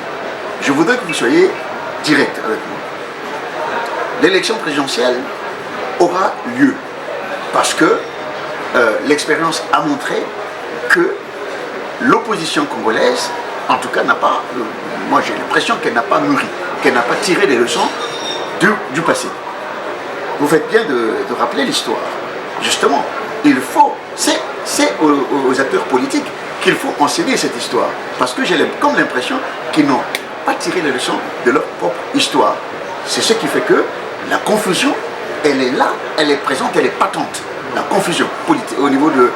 Je voudrais que vous soyez direct avec moi. L'élection présidentielle aura lieu parce que l'expérience a montré que l'opposition congolaise, en tout cas, n'a pas, moi j'ai l'impression qu'elle n'a pas mûri, qu'elle n'a pas tiré les leçons du passé. Vous faites bien de rappeler l'histoire. Justement, il faut, c'est aux acteurs politiques qu'il faut enseigner cette histoire. Parce que j'ai comme l'impression qu'ils n'ont pas tiré les leçons de leur propre histoire. C'est ce qui fait que la confusion, elle est là, elle est présente, elle est patente. La confusion politique au niveau de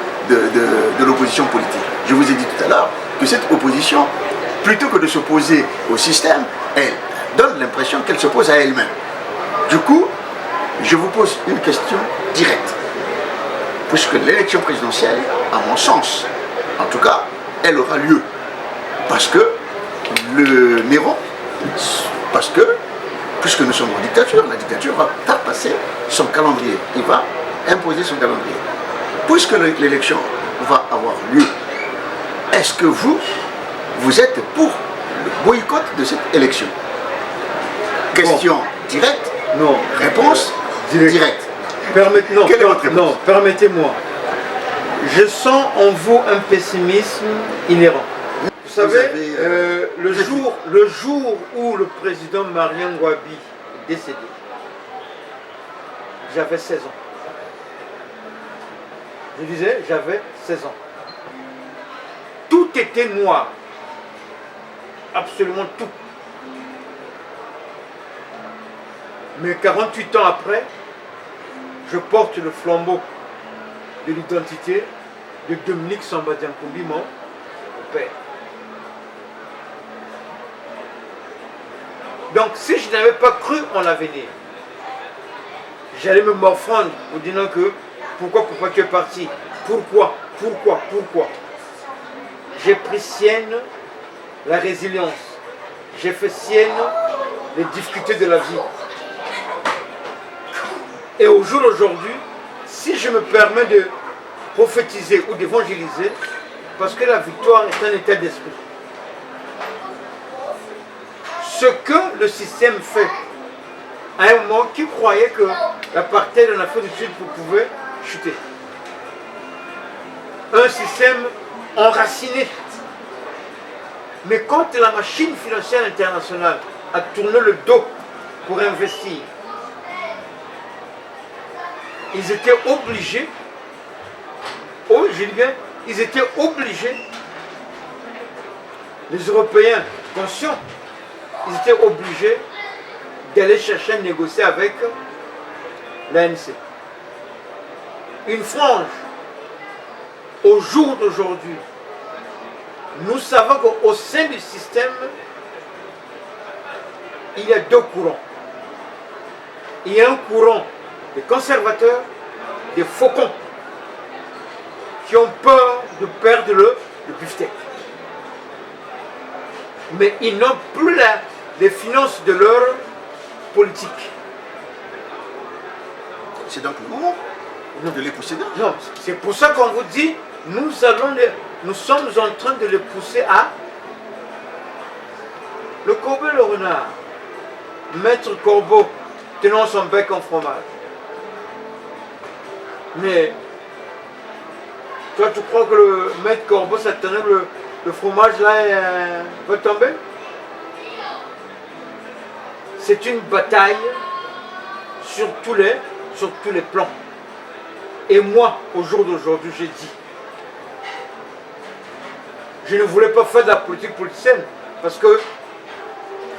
l'opposition politique. Je vous ai dit tout à l'heure que cette opposition, plutôt que de s'opposer au système, elle donne l'impression qu'elle s'oppose à elle-même. Du coup, je vous pose une question directe. Puisque l'élection présidentielle, à mon sens, en tout cas, elle aura lieu. Parce que le Néron, puisque nous sommes en dictature, la dictature va faire passer son calendrier. Il va imposer son calendrier. Puisque l'élection va avoir lieu, est-ce que vous êtes pour le boycott de cette élection? Question directe. Non. Réponse directe. Quelle est votre réponse? Non, permettez-moi. Je sens en vous un pessimisme inhérent. Vous savez, le jour où le président Marien Ngouabi est décédé, j'avais 16 ans. Je disais, j'avais 16 ans. Tout était noir. Absolument tout. Mais 48 ans après, je porte le flambeau de l'identité de Dominique Samba Diankoumbi, mon père. Donc si je n'avais pas cru en l'avenir, j'allais me morfondre en disant que pourquoi tu es parti? Pourquoi? J'ai pris sienne la résilience. J'ai fait sienne les difficultés de la vie. Et au jour d'aujourd'hui, si je me permets de prophétiser ou d'évangéliser, parce que la victoire est un état d'esprit. Ce que le système fait, à un moment, qui croyait que l'apartheid en Afrique du Sud pouvait chuter? Un système enraciné. Mais quand la machine financière internationale a tourné le dos pour investir, ils étaient obligés, oh je dis bien, ils étaient obligés, les Européens conscients, ils étaient obligés d'aller chercher à négocier avec l'ANC. Une frange, au jour d'aujourd'hui, nous savons qu'au sein du système, il y a deux courants. Il y a un courant des conservateurs, des faucons, qui ont peur de perdre le beefsteak. Mais ils n'ont plus les finances de leur politique. C'est donc le moment de les pousser dedans. Non, c'est pour ça qu'on vous dit, nous sommes en train de les pousser à le corbeau et le renard. Maître Corbeau tenant son bec en fromage. Mais toi, tu crois que le maître Corbeau, ça tenait le fromage là va tomber? C'est une bataille sur tous les plans. Et moi, au jour d'aujourd'hui, j'ai dit, je ne voulais pas faire de la politique politicienne, parce que...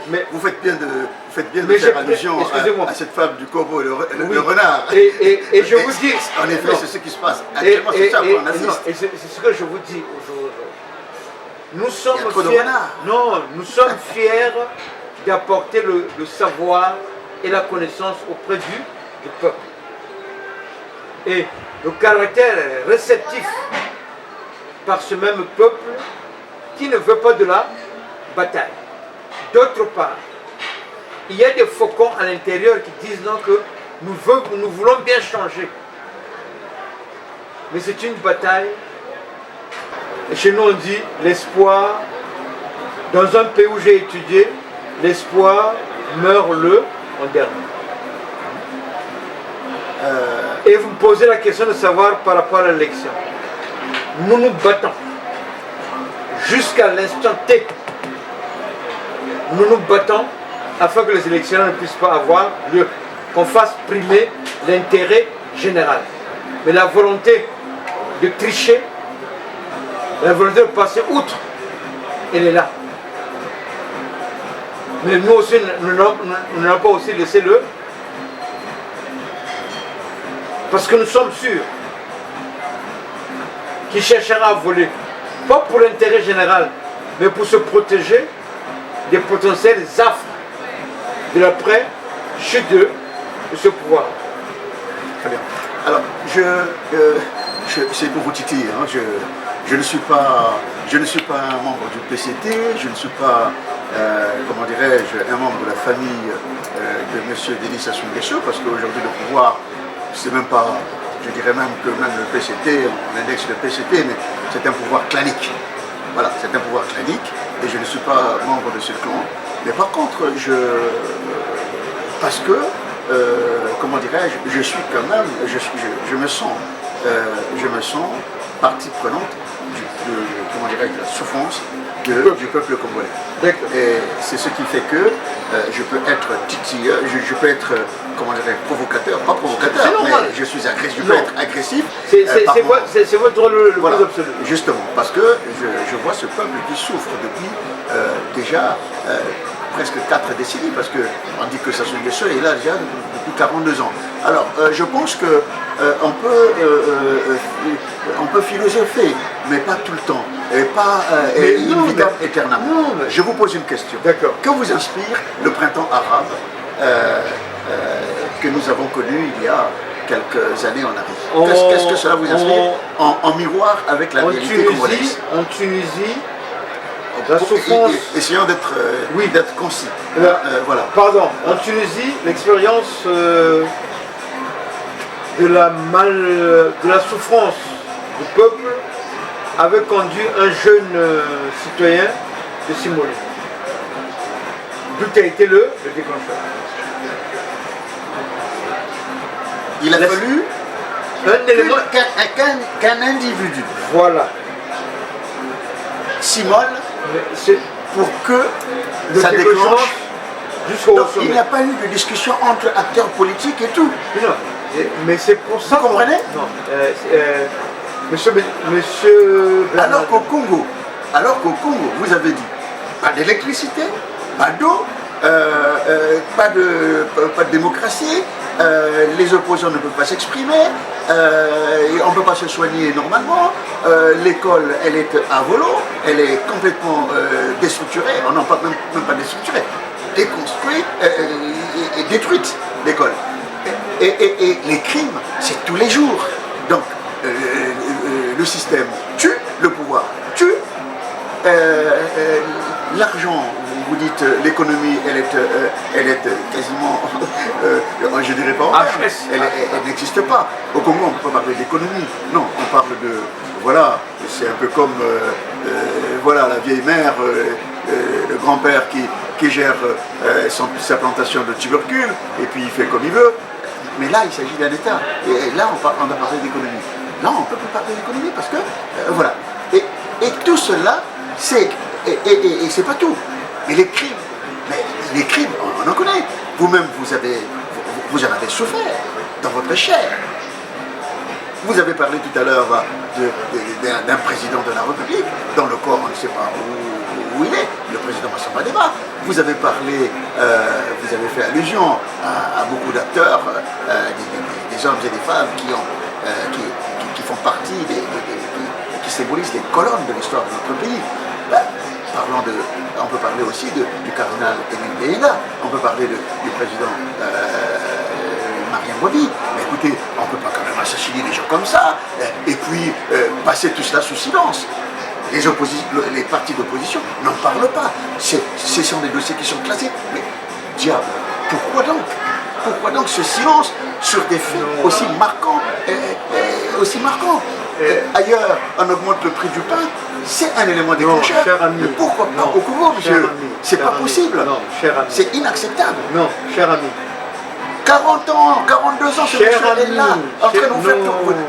Mais, vous faites bien de faire allusion à cette fable du corbeau et le renard. Et je vous dis... En effet, c'est ce qui se passe. Actuellement, c'est ça qu'on assiste. Et c'est ce que je vous dis aujourd'hui. Nous sommes Il y a trop de fiers, renards. non, nous sommes fiers d'apporter le savoir et la connaissance auprès du peuple. Et le caractère réceptif par ce même peuple qui ne veut pas de la bataille. D'autre part, il y a des faucons à l'intérieur qui disent non que nous voulons bien changer. Mais c'est une bataille. Et chez nous on dit l'espoir, dans un pays où j'ai étudié, l'espoir meurt en dernier. Et vous me posez la question de savoir par rapport à l'élection. Nous nous battons jusqu'à l'instant T. Nous nous battons afin que les élections ne puissent pas avoir lieu, qu'on fasse primer l'intérêt général. Mais la volonté de tricher, la volonté de passer outre, elle est là. Mais nous aussi, nous n'avons pas aussi laissé le... Parce que nous sommes sûrs qu'il cherchera à voler, pas pour l'intérêt général, mais pour se protéger des potentiels affres de l'après-chute de ce pouvoir. Très bien. Alors, c'est pour vous titiller, hein, je ne suis pas un membre du PCT, je ne suis pas, comment dirais-je, un membre de la famille de M. Denis Sassou Nguesso, parce qu'aujourd'hui le pouvoir, c'est même pas, je dirais même que même le PCT, on indexe le PCT, mais c'est un pouvoir clanique. Voilà, c'est un pouvoir clanique, et je ne suis pas membre de ce clan. Mais par contre, parce que, comment dirais-je, je suis quand même, je me sens partie prenante comment dirais-je, de la souffrance du peuple congolais. Et c'est ce qui fait que je peux être titilleur, je peux être, comment dirais, provocateur, pas provocateur, mais je suis agressif, je peux être agressif. C'est votre rôle le voilà, plus absolu. Justement, parce que je vois ce peuple qui souffre depuis déjà presque 4 décennies, parce qu'on dit que Sassou Nguesso est là déjà depuis 42 ans. Alors, je pense que on peut philosopher, mais pas tout le temps. et pas Mais in non, vitam mais- aeternam. non, mais- Je vous pose une question. D'accord. Que vous inspire le printemps arabe que nous avons connu il y a quelques années en arrière? Qu'est-ce que cela vous inspire en miroir avec la réalité congolaise? En Tunisie, la souffrance. Essayons d'être Oui. d'être concis. Voilà. Pardon, en Tunisie, l'expérience de la souffrance du peuple avait conduit un jeune citoyen de s'immoler. D'où a été le déclencheur. Il a Laisse- fallu Un élément. qu'un individu Voilà. s'immole Mais c'est pour que le ça déclenchement déclenche. jusqu'au Donc, sommet. il n'y a pas eu de discussion entre acteurs politiques et tout. Non, mais c'est pour ça. Vous comprenez? Non. Monsieur Alors qu'au Congo, vous avez dit pas d'électricité, pas d'eau, pas de démocratie, les opposants ne peuvent pas s'exprimer, on ne peut pas se soigner normalement, l'école elle est à volo, elle est complètement déstructurée, on n'en parle même pas déstructurée, déconstruite et détruite l'école. Et les crimes, c'est tous les jours. Donc le système tue, le pouvoir tue, l'argent, vous dites l'économie, elle est quasiment, je dirais pas en berne, elle n'existe pas. Au Congo, on ne peut pas parler d'économie. Non, on parle de, voilà, c'est un peu comme, voilà, la vieille mère, le grand-père qui gère sa plantation de tubercules, et puis il fait comme il veut. Mais là, il s'agit d'un État. Et là, on a parlé d'économie. Là, on ne peut plus parler d'économie parce que, voilà. Et tout cela, c'est, et c'est pas tout. Mais les crimes, on en connaît. Vous-même, vous en avez souffert dans votre chair. Vous avez parlé tout à l'heure d'un président de la République, dans le corps, on ne sait pas où il est, le président Massamba Deba. Vous avez parlé, vous avez fait allusion à beaucoup d'acteurs, des hommes et des femmes qui font partie, qui symbolisent les colonnes de l'histoire de notre pays. On peut parler aussi du cardinal Émile Béhéna, on peut parler du président Marien Bobi. Mais écoutez, on ne peut pas quand même assassiner des gens comme ça, et puis passer tout cela sous silence. Les partis d'opposition n'en parlent pas. Ce sont des dossiers qui sont classés. Mais diable, pourquoi donc? Pourquoi donc ce silence sur des faits aussi marquants, ailleurs, on augmente le prix du pain, c'est un élément déclencheur. Mais pourquoi pas au Congo, monsieur? C'est pas possible. Non, cher ami. C'est inacceptable. Non, cher ami. 40 ans, 42 ans, ce monsieur est là, en train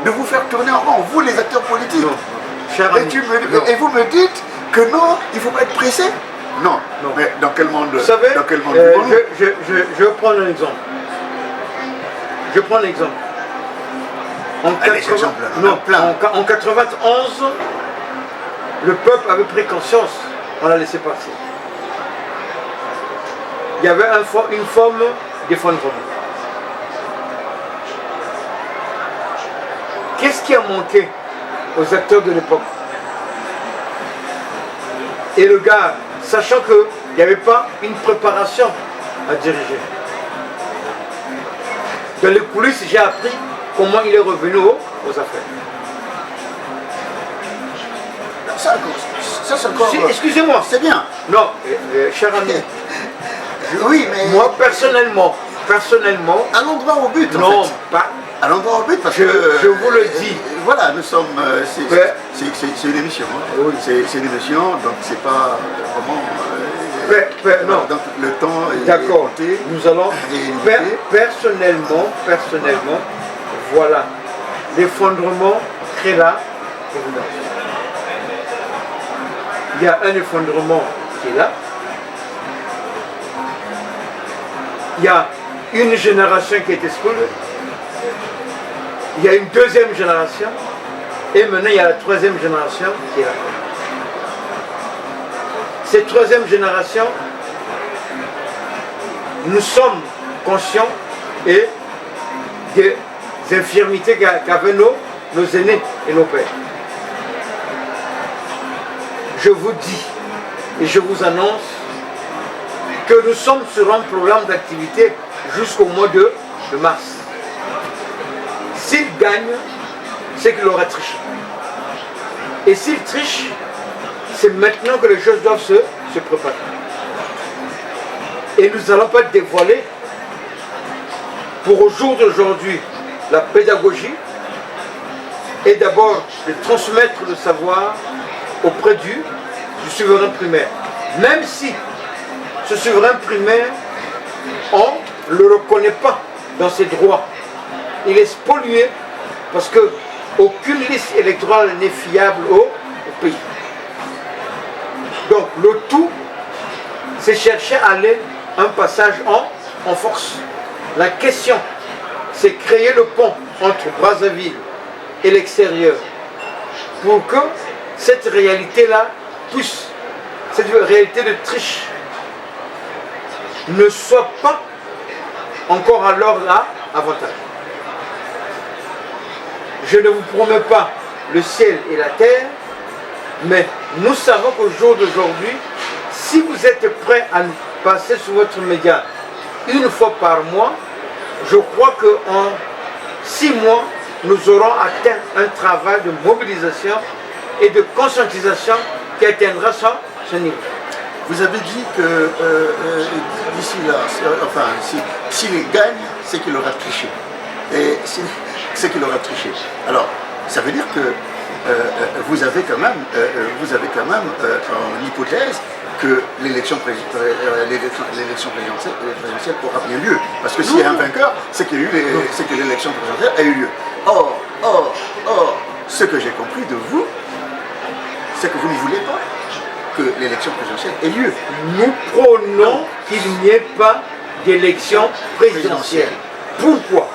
de vous faire tourner en rond, vous les acteurs politiques. Non, cher ami. Et vous me dites que non, il ne faut pas être pressé? Non. Mais dans quel monde? Vous savez, dans quel monde je vais prendre un exemple. Je prends l'exemple. En 91, le peuple avait pris conscience, on l'a laissé passer. Il y avait une forme d'effondrement. Qu'est-ce qui a manqué aux acteurs de l'époque? Et le gars, sachant qu'il n'y avait pas une préparation à diriger. Dans les coulisses, j'ai appris comment il est revenu aux affaires. Ça c'est encore... Excusez-moi. C'est bien. Non, cher ami. Oui, mais... Moi, personnellement... À l'endroit au but, non, en fait. pas... À l'endroit au but, parce je vous le que... dis. Voilà, nous sommes... C'est une émission. Hein. Oui. C'est une émission, donc c'est pas vraiment... non. Donc le temps est... D'accord. Nous allons... Personnellement, voilà. L'effondrement crée la évidence. Il y a un effondrement qui est là. Il y a une génération qui a été spoilée. Il y a une deuxième génération. Et maintenant, il y a la troisième génération qui est là. Cette troisième génération, nous sommes conscients et des infirmités qu'avaient nos aînés et nos pères. je vous dis et je vous annonce que nous sommes sur un programme d'activité jusqu'au mois de mars. S'il gagne, c'est qu'il aura triché. Et s'il triche, c'est maintenant que les choses doivent se préparer. Et nous n'allons pas dévoiler pour au jour d'aujourd'hui la pédagogie et d'abord de transmettre le savoir auprès du souverain primaire. Même si ce souverain primaire, on ne le reconnaît pas dans ses droits. Il est spolié parce qu'aucune liste électorale n'est fiable au pays. Donc le tout, c'est chercher à aller un passage en force. La question, c'est créer le pont entre Brazzaville et l'extérieur pour que cette réalité-là puisse, cette réalité de triche ne soit pas encore alors là avantage. Je ne vous promets pas le ciel et la terre, mais nous savons qu'au jour d'aujourd'hui, si vous êtes prêts à passer sur votre média une fois par mois, je crois qu'en 6 mois, nous aurons atteint un travail de mobilisation et de conscientisation qui atteindra ce niveau. Vous avez dit que d'ici là, enfin, s'il gagne, c'est qu'il aura triché. Et c'est qu'il aura triché. Alors, ça veut dire que vous avez quand même en hypothèse que l'élection présidentielle aura bien lieu. Parce que s'il y a un vainqueur, c'est que l'élection présidentielle a eu lieu. Or, ce que j'ai compris de vous, c'est que vous ne voulez pas que l'élection présidentielle ait lieu. Nous prônons qu'il n'y ait pas d'élection présidentielle. Pourquoi?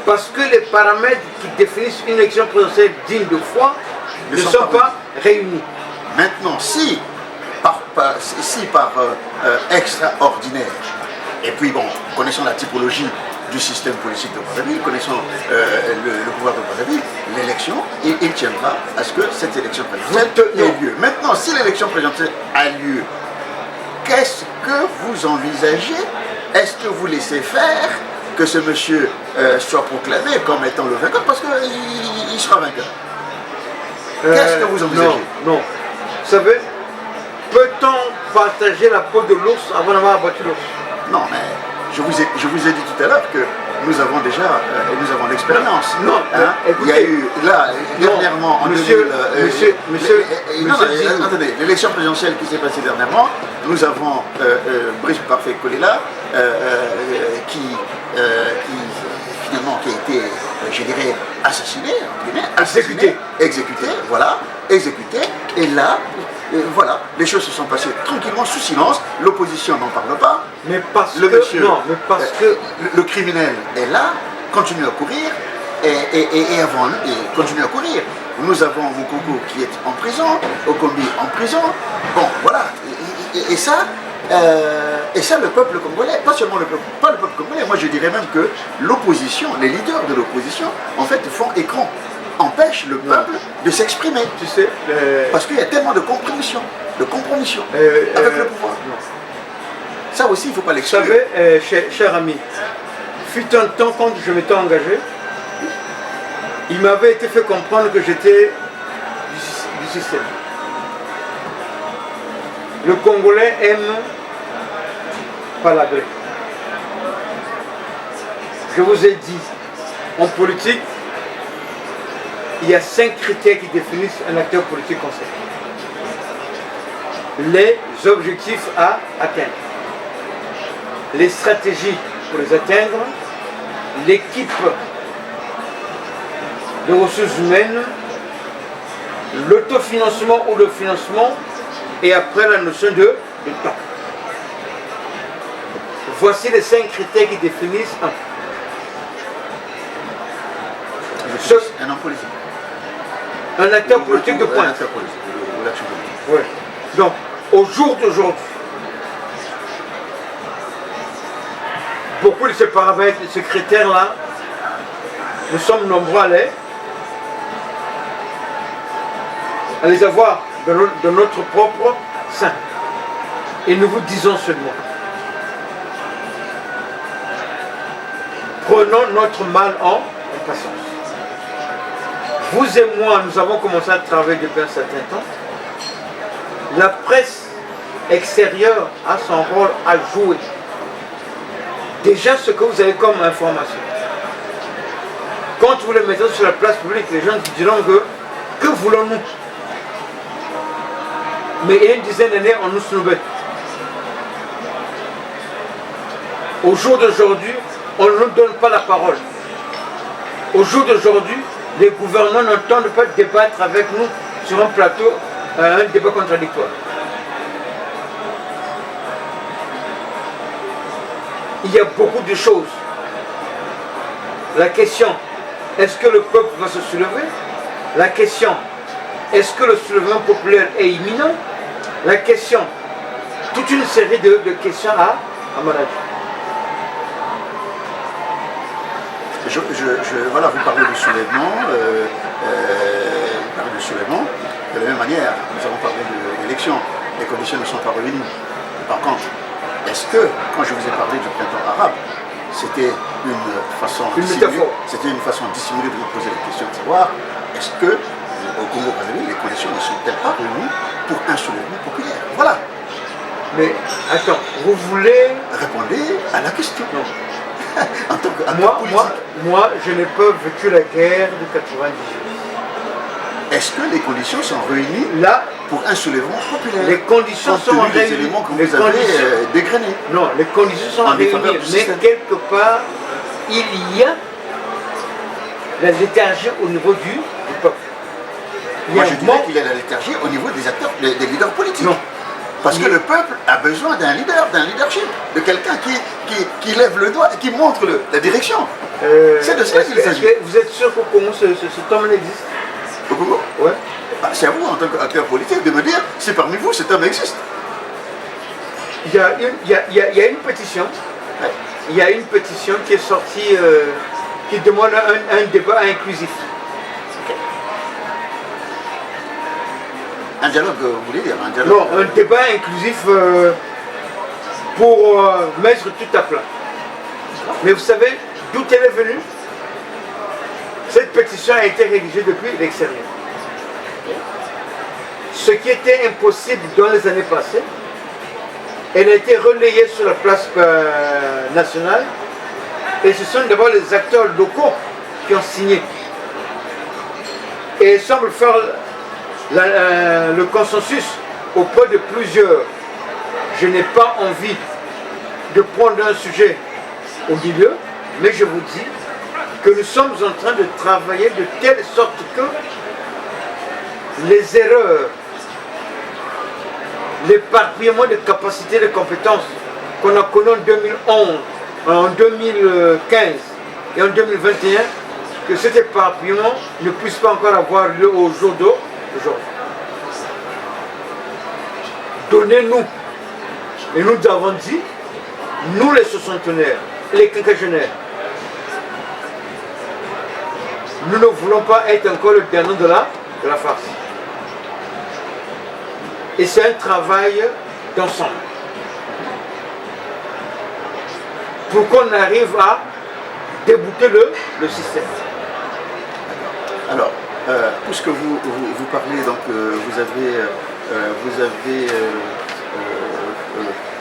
Parce que les paramètres qui définissent une élection présidentielle digne de foi ne sont pas réunis. Maintenant, si par extraordinaire, et puis bon, connaissant la typologie du système politique de Brazzaville, connaissant le pouvoir de Brazzaville, l'élection, il tiendra à ce que cette élection présidentielle ait lieu. Maintenant, si l'élection présidentielle a lieu, qu'est-ce que vous envisagez? Est-ce que vous laissez faire que ce monsieur soit proclamé comme étant le vainqueur? Parce qu'il sera vainqueur. Qu'est-ce que vous envisagez? Non. Vous savez, peut-on partager la peau de l'ours avant d'avoir abattu l'ours? Non, mais je vous ai dit tout à l'heure que nous avons déjà l'expérience. Non, hein? Il y a eu là, dernièrement, en 2000... Attendez, l'élection présidentielle qui s'est passée dernièrement, nous avons Brice Parfait Kolela, qui finalement qui a été, je dirais, assassiné, exécuté, voilà, et là, voilà, les choses se sont passées tranquillement, sous silence, l'opposition n'en parle pas, mais parce que le criminel est là, continue à courir, et continue à courir. Nous avons Moukoko qui est en prison, Okombi en prison, bon, voilà, et ça, le peuple congolais, pas seulement le peuple congolais, moi je dirais même que l'opposition, les leaders de l'opposition, en fait, font écran, empêchent le peuple de s'exprimer. Tu sais, parce qu'il y a tellement de compromission avec le pouvoir. Ça aussi, il ne faut pas l'exclure. Vous savez, cher ami, fut un temps quand je m'étais engagé, il m'avait été fait comprendre que j'étais du système. Le Congolais aime palabrer. Je vous ai dit, en politique, il y a 5 critères qui définissent un acteur politique concerné. Les objectifs à atteindre, les stratégies pour les atteindre, l'équipe de ressources humaines, l'autofinancement ou le financement, et après la notion de temps. Voici les 5 critères qui définissent un homme politique. Un acteur politique de pointe. Oui. Donc, au jour d'aujourd'hui, beaucoup de ces paramètres, de ces critères-là, nous sommes nombreux à les avoir de notre propre sein. Et nous vous disons seulement, prenons notre mal en patience. Vous et moi, nous avons commencé à travailler depuis un certain temps. La presse extérieure a son rôle à jouer. Déjà, ce que vous avez comme information. Quand vous le mettez sur la place publique, les gens vous diront que voulons-nous? Mais il y a une dizaine d'années, on nous snobait. Au jour d'aujourd'hui, on ne nous donne pas la parole. Au jour d'aujourd'hui, les gouvernants n'entendent pas débattre avec nous sur un plateau, un débat contradictoire. Il y a beaucoup de choses. La question, est-ce que le peuple va se soulever? La question, est-ce que le soulèvement populaire est imminent? La question, toute une série de questions à mon avis. Voilà, vous parlez du soulèvement, de la même manière, nous avons parlé de l'élection, les conditions ne sont pas réunies. Par contre, est-ce que, quand je vous ai parlé du printemps arabe, c'était une façon dissimulée de vous poser la question de savoir, est-ce que, au Congo-Brazzaville, les conditions ne sont-elles pas réunies pour un soulèvement populaire? Voilà. Mais, attends, vous voulez... Répondez à la question. Non. En tant qu'acteur politique. Moi, je n'ai pas vécu la guerre de 98. Est-ce que les conditions sont réunies là pour un soulèvement populaire? Les conditions sont réunies. Les éléments que vous avez dégrainés. Non, les conditions sont réunies, mais quelque part, il y a la léthargie au niveau du peuple. Moi, je dirais qu'il y a la léthargie au niveau des acteurs, des leaders politiques. Non. Parce que le peuple a besoin d'un leader, d'un leadership, de quelqu'un qui lève le doigt et qui montre la direction. C'est de cela qu'il s'agit. Vous êtes sûr qu'au Congo, cet homme existe? Au Congo? Ouais. C'est à vous, en tant qu'acteur politique, de me dire si parmi vous cet homme existe. Il y a une pétition. Ouais. Il y a une pétition qui est sortie, qui demande un débat inclusif. Un dialogue, vous voulez dire? Un dialogue, non, un débat inclusif pour mettre tout à plat. Mais vous savez d'où elle est venue? Cette pétition a été rédigée depuis l'extérieur. Ce qui était impossible dans les années passées, elle a été relayée sur la place nationale et ce sont d'abord les acteurs locaux qui ont signé. Et il semble faire le consensus auprès de plusieurs. Je n'ai pas envie de prendre un sujet au milieu, mais je vous dis que nous sommes en train de travailler de telle sorte que les erreurs, l'éparpillement de capacités, de compétences qu'on a connu en 2011, en 2015 et en 2021, que cet éparpillement ne puisse pas encore avoir lieu au jour d'aujourd'hui. Donnez-nous, et nous avons dit, nous les soixantenaires, les quinquagénaires, nous ne voulons pas être encore le dernier de la farce. Et c'est un travail d'ensemble. Pour qu'on arrive à débouter le système. Alors, puisque vous parlez, donc vous avez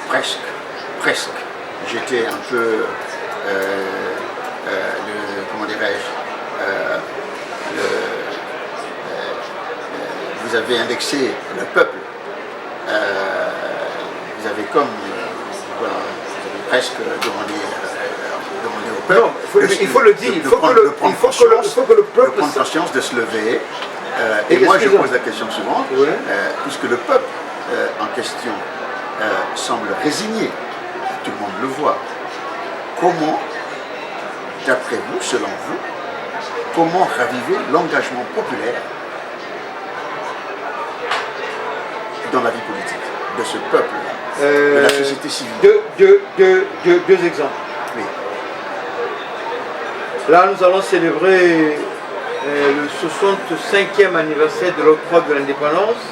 presque, j'étais un peu, comment dirais-je, vous avez indexé le peuple, vous avez comme, voilà, vous avez presque demandé au peuple. Non, il faut le dire, il faut que le peuple prenne conscience de se lever. Et moi je pose la question suivante, ouais. Puisque le peuple en question semble résigné, tout le monde le voit, comment, d'après vous, selon vous, comment raviver l'engagement populaire dans la vie politique de ce peuple-là, de la société civile? Deux exemples. Oui. Là, nous allons célébrer le 65e anniversaire de l'octroi de l'indépendance.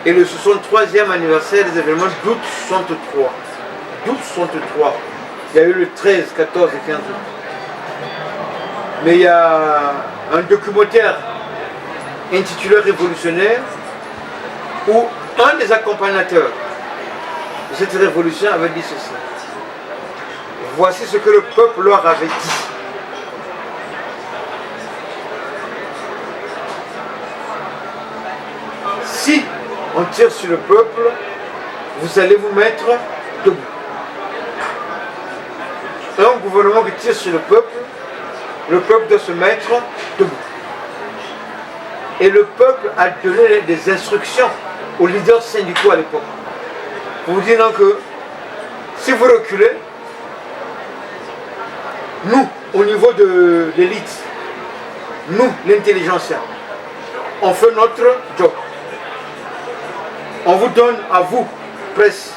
et le 63e anniversaire des événements d'août 63. D'août 63. Il y a eu le 13, 14 et 15 août. Mais il y a un documentaire intitulé Révolutionnaire où un des accompagnateurs de cette révolution avait dit ceci. Voici ce que le peuple leur avait dit. Si on tire sur le peuple, vous allez vous mettre debout. Un gouvernement qui tire sur le peuple doit se mettre debout. Et le peuple a donné des instructions aux leaders syndicaux à l'époque. Pour vous dire donc que si vous reculez, nous, au niveau de l'élite, nous, l'intelligentsia, on fait notre job. On vous donne à vous, presse,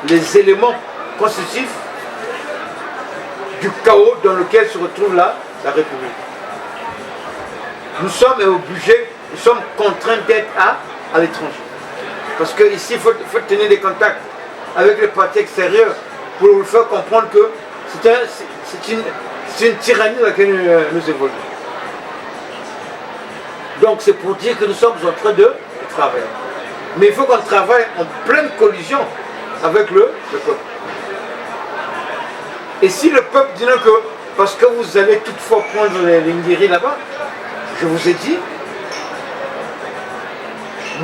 les éléments constitutifs du chaos dans lequel se retrouve la République. Nous sommes obligés, nous sommes contraints d'être à l'étranger. Parce qu'ici, il faut tenir des contacts avec les partis extérieurs pour vous faire comprendre que c'est une tyrannie dans laquelle nous évoluons. Donc c'est pour dire que nous sommes en train de travailler. Mais il faut qu'on travaille en pleine collision avec le peuple. Et si le peuple dit que, parce que vous allez toutefois prendre les Ngiri là-bas, je vous ai dit,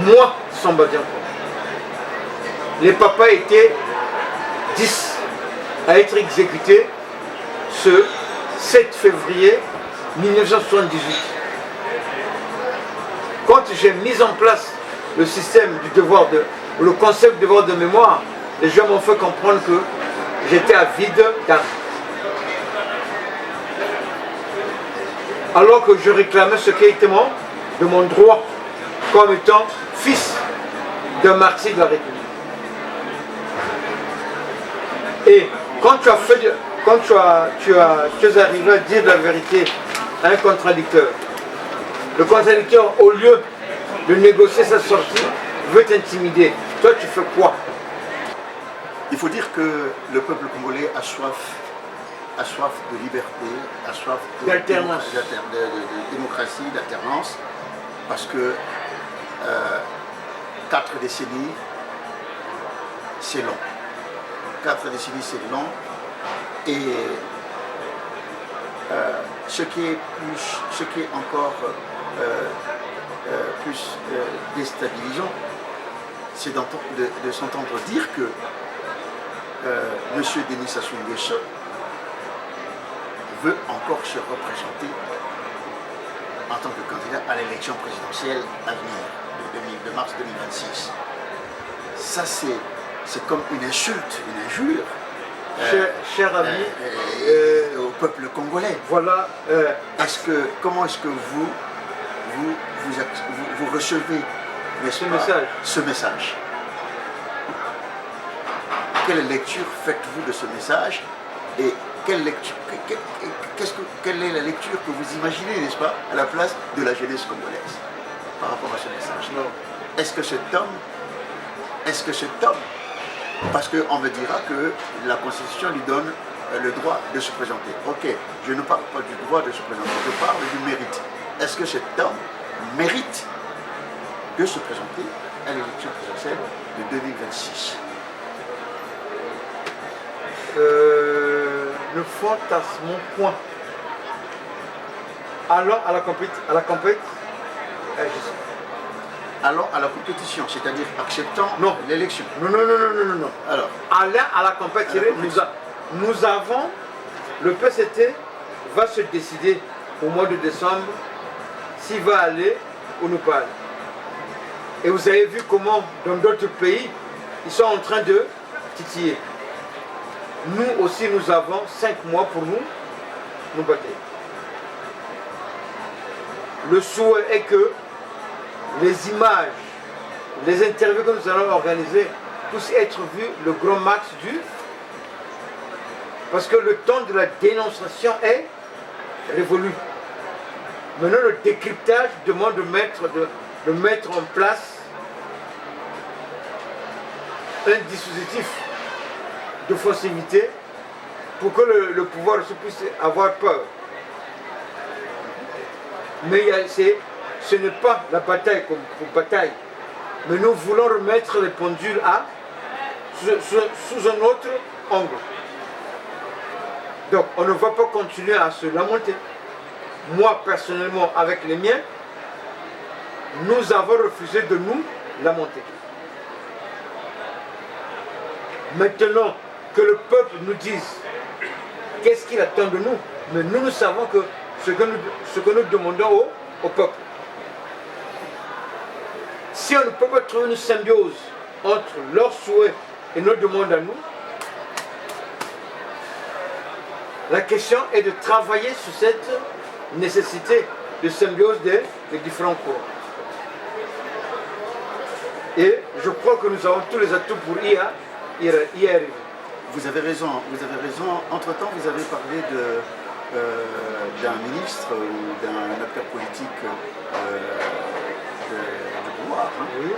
moi, Samba Dianko, les papas étaient 10 à être exécutés ce 7 février 1978. Quand j'ai mis en place le système du devoir le concept du devoir de mémoire, les gens m'ont fait comprendre que j'étais avide d'âme. Alors que je réclamais ce qui était de mon droit comme étant fils d'un martyr de la République. Et quand tu es arrivé à dire la vérité à un contradicteur, le contradicteur, au lieu de négocier sa sortie, veut t'intimider. Toi, tu fais quoi? Il faut dire que le peuple congolais a soif de liberté, a soif d'alternance, de démocratie, d'alternance, parce que 4 décennies, c'est long. 4 décennies, c'est long. Et ce qui est encore plus déstabilisant, c'est de s'entendre dire que M. Denis Sassou Nguesso veut encore se représenter en tant que candidat à l'élection présidentielle à venir, de mars 2026. Ça, c'est comme une insulte, une injure. Cher ami, au peuple congolais. Voilà. Comment est-ce que vous recevez ce message? Quelle lecture faites-vous de ce message? Et quelle est la lecture que vous imaginez, n'est-ce pas, à la place de la jeunesse congolaise par rapport à ce message? Est-ce que cet homme, parce qu'on me dira que la Constitution lui donne le droit de se présenter. Ok, je ne parle pas du droit de se présenter, je parle du mérite. Est-ce que cet homme mérite de se présenter à l'élection présidentielle de 2026? Le fantasme point. Allons à la compétition. Allons à la compétition, c'est-à-dire acceptant l'élection. Non. Alors, allons à la compétition. Nous avons, le PCT va se décider au mois de décembre s'il va aller ou ne pas aller. Et vous avez vu comment dans d'autres pays, ils sont en train de titiller. Nous aussi, nous avons 5 mois pour nous battre. Le souhait est que les images, les interviews que nous allons organiser puissent être vues le grand max du... Parce que le temps de la dénonciation est révolu. Maintenant, le décryptage demande de mettre en place un dispositif d'offensivité pour que le pouvoir puisse avoir peur. Mais ce n'est pas la bataille comme bataille. Mais nous voulons remettre les pendules sous un autre angle. Donc on ne va pas continuer à se lamenter. Moi personnellement avec les miens, nous avons refusé de nous lamenter. Maintenant que le peuple nous dise qu'est-ce qu'il attend de nous, mais nous savons que ce que nous demandons au peuple. Si on ne peut pas trouver une symbiose entre leurs souhaits et nos demandes à nous, la question est de travailler sur cette nécessité de symbiose des différents courants. Et je crois que nous avons tous les atouts pour y arriver. Vous avez raison. Entre-temps, vous avez parlé d'un ministre ou d'un acteur politique du pouvoir. Hein. Oui.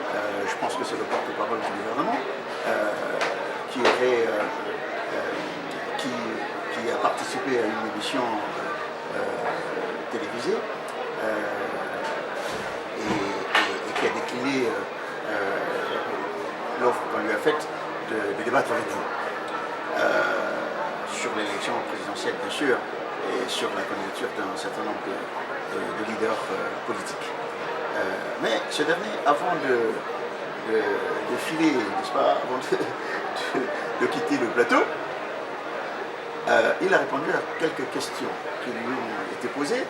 Je pense que c'est le porte-parole du gouvernement qui a participé à une émission télévisée et qui a décliné l'offre qu'on lui a faite de débattre avec vous sur l'élection présidentielle, bien sûr, et sur la candidature d'un certain nombre de leaders politiques. Mais ce dernier, avant de filer, n'est-ce pas, avant de quitter le plateau, il a répondu à quelques questions qui lui ont été posées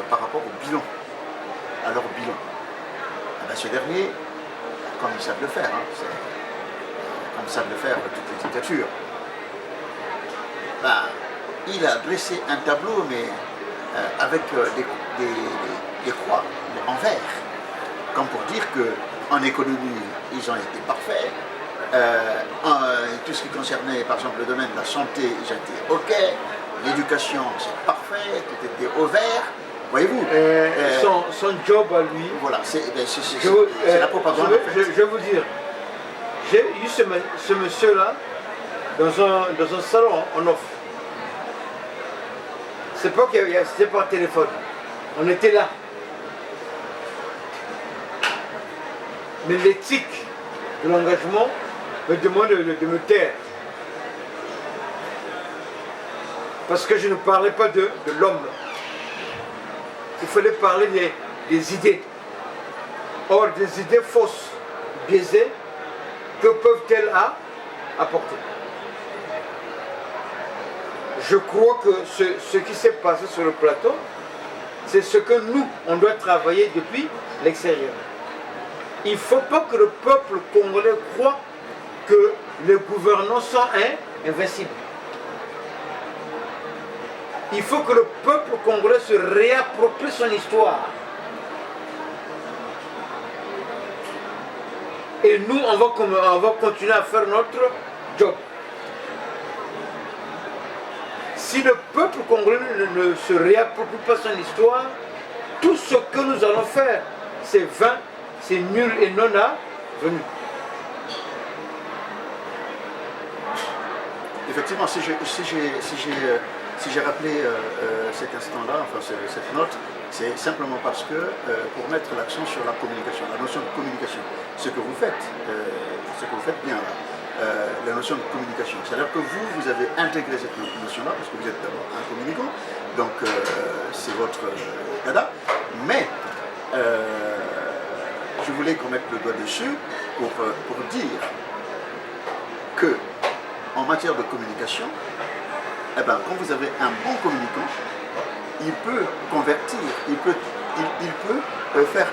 par rapport au bilan, à leur bilan. Ce dernier, comme ils savent le faire, hein, comme savent le faire toutes les dictatures, il a dressé un tableau, mais avec des croix en vert, comme pour dire qu'en économie, ils ont été parfaits. Tout ce qui concernait, par exemple, le domaine de la santé, ils ont été OK. L'éducation, c'est parfait, tout était au vert. Voyez-vous son job à lui. Voilà, c'est la propagande. Je vais vous dire, j'ai eu ce monsieur-là dans un salon en offre. C'est pas qu'il c'était par téléphone. On était là. Mais l'éthique de l'engagement me demande de me taire. Parce que je ne parlais pas de l'homme. Il fallait parler des idées. Or, des idées fausses, biaisées, que peuvent-elles apporter? Je crois que ce qui s'est passé sur le plateau, c'est ce que nous, on doit travailler depuis l'extérieur. Il ne faut pas que le peuple congolais croit que les gouvernants sont invincibles. Il faut que le peuple congolais se réapproprie son histoire. Et nous, on va continuer à faire notre job. Si le peuple congolais ne se réapproprie pas son histoire, tout ce que nous allons faire, c'est vain, c'est nul et non avenu. Effectivement, si j'ai rappelé cet instant-là, enfin cette note, c'est simplement parce que pour mettre l'accent sur la communication, la notion de communication, ce que vous faites bien là, la notion de communication. C'est-à-dire que vous avez intégré cette notion-là, parce que vous êtes d'abord un communicant, donc c'est votre dada, mais je voulais qu'on mette le doigt dessus pour dire que en matière de communication, quand vous avez un bon communicant, il peut convertir, il peut faire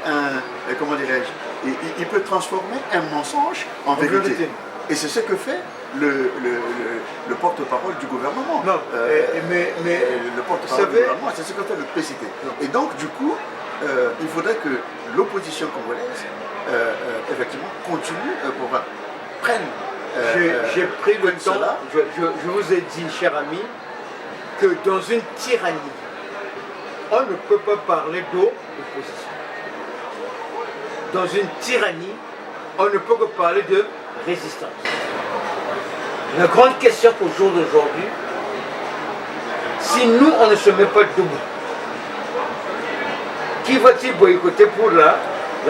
comment dirais-je, il peut transformer un mensonge en vérité. Et c'est ce que fait le porte-parole du gouvernement. Non, mais le porte-parole du gouvernement, c'est ce que fait le PCT. Non. Et donc, du coup, il faudrait que l'opposition congolaise, effectivement, continue, prenne. J'ai pris le temps, je vous ai dit, cher ami, que dans une tyrannie, on ne peut pas parler d'opposition. Dans une tyrannie, on ne peut que parler de résistance. La grande question qu'au jour d'aujourd'hui, si nous, on ne se met pas debout, qui va-t-il boycotter pour la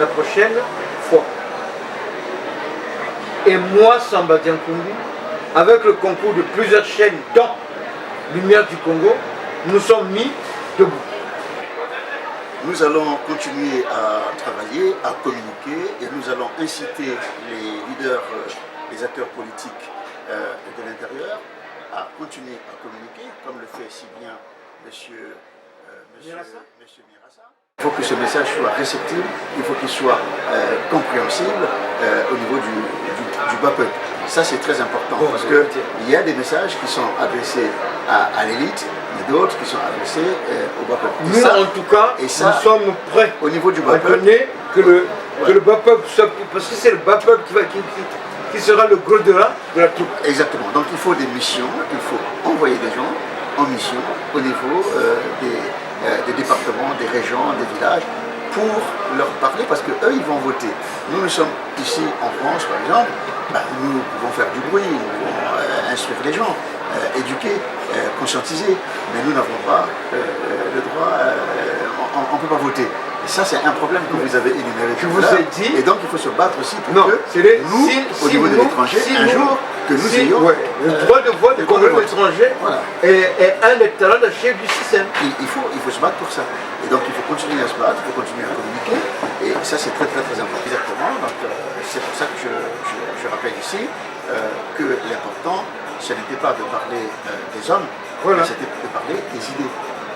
prochaine fois? Et moi, Samba Diankoumbi, avec le concours de plusieurs chaînes, dont Lumière du Congo, nous sommes mis debout. Nous allons continuer à travailler, à communiquer, et nous allons inciter les leaders, les acteurs politiques de l'intérieur à continuer à communiquer, comme le fait si bien Monsieur Mirassa. Il faut que ce message soit réceptible, il faut qu'il soit compréhensible au niveau du bas peuple. Ça, c'est très important parce qu'il y a des messages qui sont adressés à l'élite, mais d'autres qui sont adressés au bas peuple. Nous, en tout cas, nous sommes prêts au niveau du bas peuple, que le bas peuple soit, parce que c'est le bas peuple qui sera le gros de la troupe. Exactement. Donc il faut des missions, il faut envoyer des gens en mission au niveau des départements, des régions, des villages, pour leur parler, parce qu'eux, ils vont voter. Nous sommes ici en France, par exemple, nous pouvons faire du bruit, nous pouvons instruire les gens, éduquer, conscientiser, mais nous n'avons pas le droit, on ne peut pas voter. Et ça, c'est un problème que vous avez énuméré. Je vous ai dit. Et donc, il faut se battre aussi pour que nous, au niveau de l'étranger, un jour, que nous ayons le droit de vote de l'étranger est un des talents de chef du système. Il faut se battre pour ça. Et donc, il faut continuer à se battre, il faut continuer à communiquer. Et ça, c'est très, très, très important. Exactement. Donc, c'est pour ça que je rappelle ici que l'important, ce n'était pas de parler des hommes, mais c'était de parler des idées.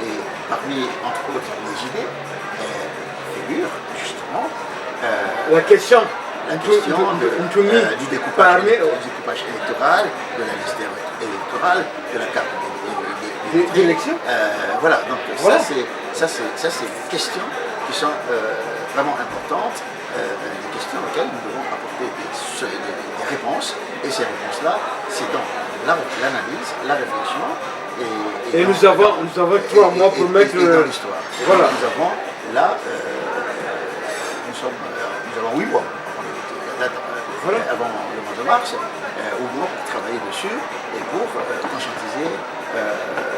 Et parmi, entre autres, les idées, justement, la question du découpage électoral, de la liste électorale, de la carte d'élection. Voilà, donc ça c'est des questions qui sont vraiment importantes, des questions auxquelles nous devons apporter des réponses, et ces réponses-là, c'est dans l'analyse, la réflexion, et nous avons 3 mois pour mettre dans l'histoire. Voilà. Nous avons là, nous avons 8 mois avant le mois de mars, au moins pour travailler dessus et pour conscientiser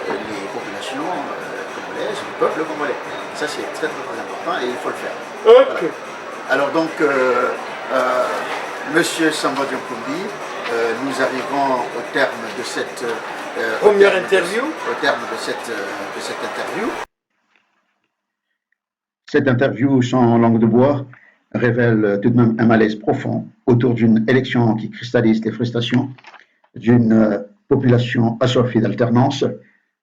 les populations congolaises, le peuple congolais. Ça, c'est très, très, très important et il faut le faire. Okay. Voilà. Alors donc, Monsieur Samba Diankoumbi, nous arrivons au terme de cette première interview. Au terme de cette interview. Cette interview sans langue de bois révèle tout de même un malaise profond autour d'une élection qui cristallise les frustrations d'une population assoiffée d'alternance.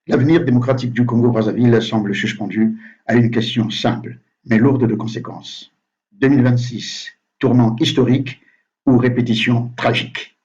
L'avenir démocratique du Congo-Brazzaville semble suspendu à une question simple, mais lourde de conséquences. 2026, tournant historique ou répétition tragique?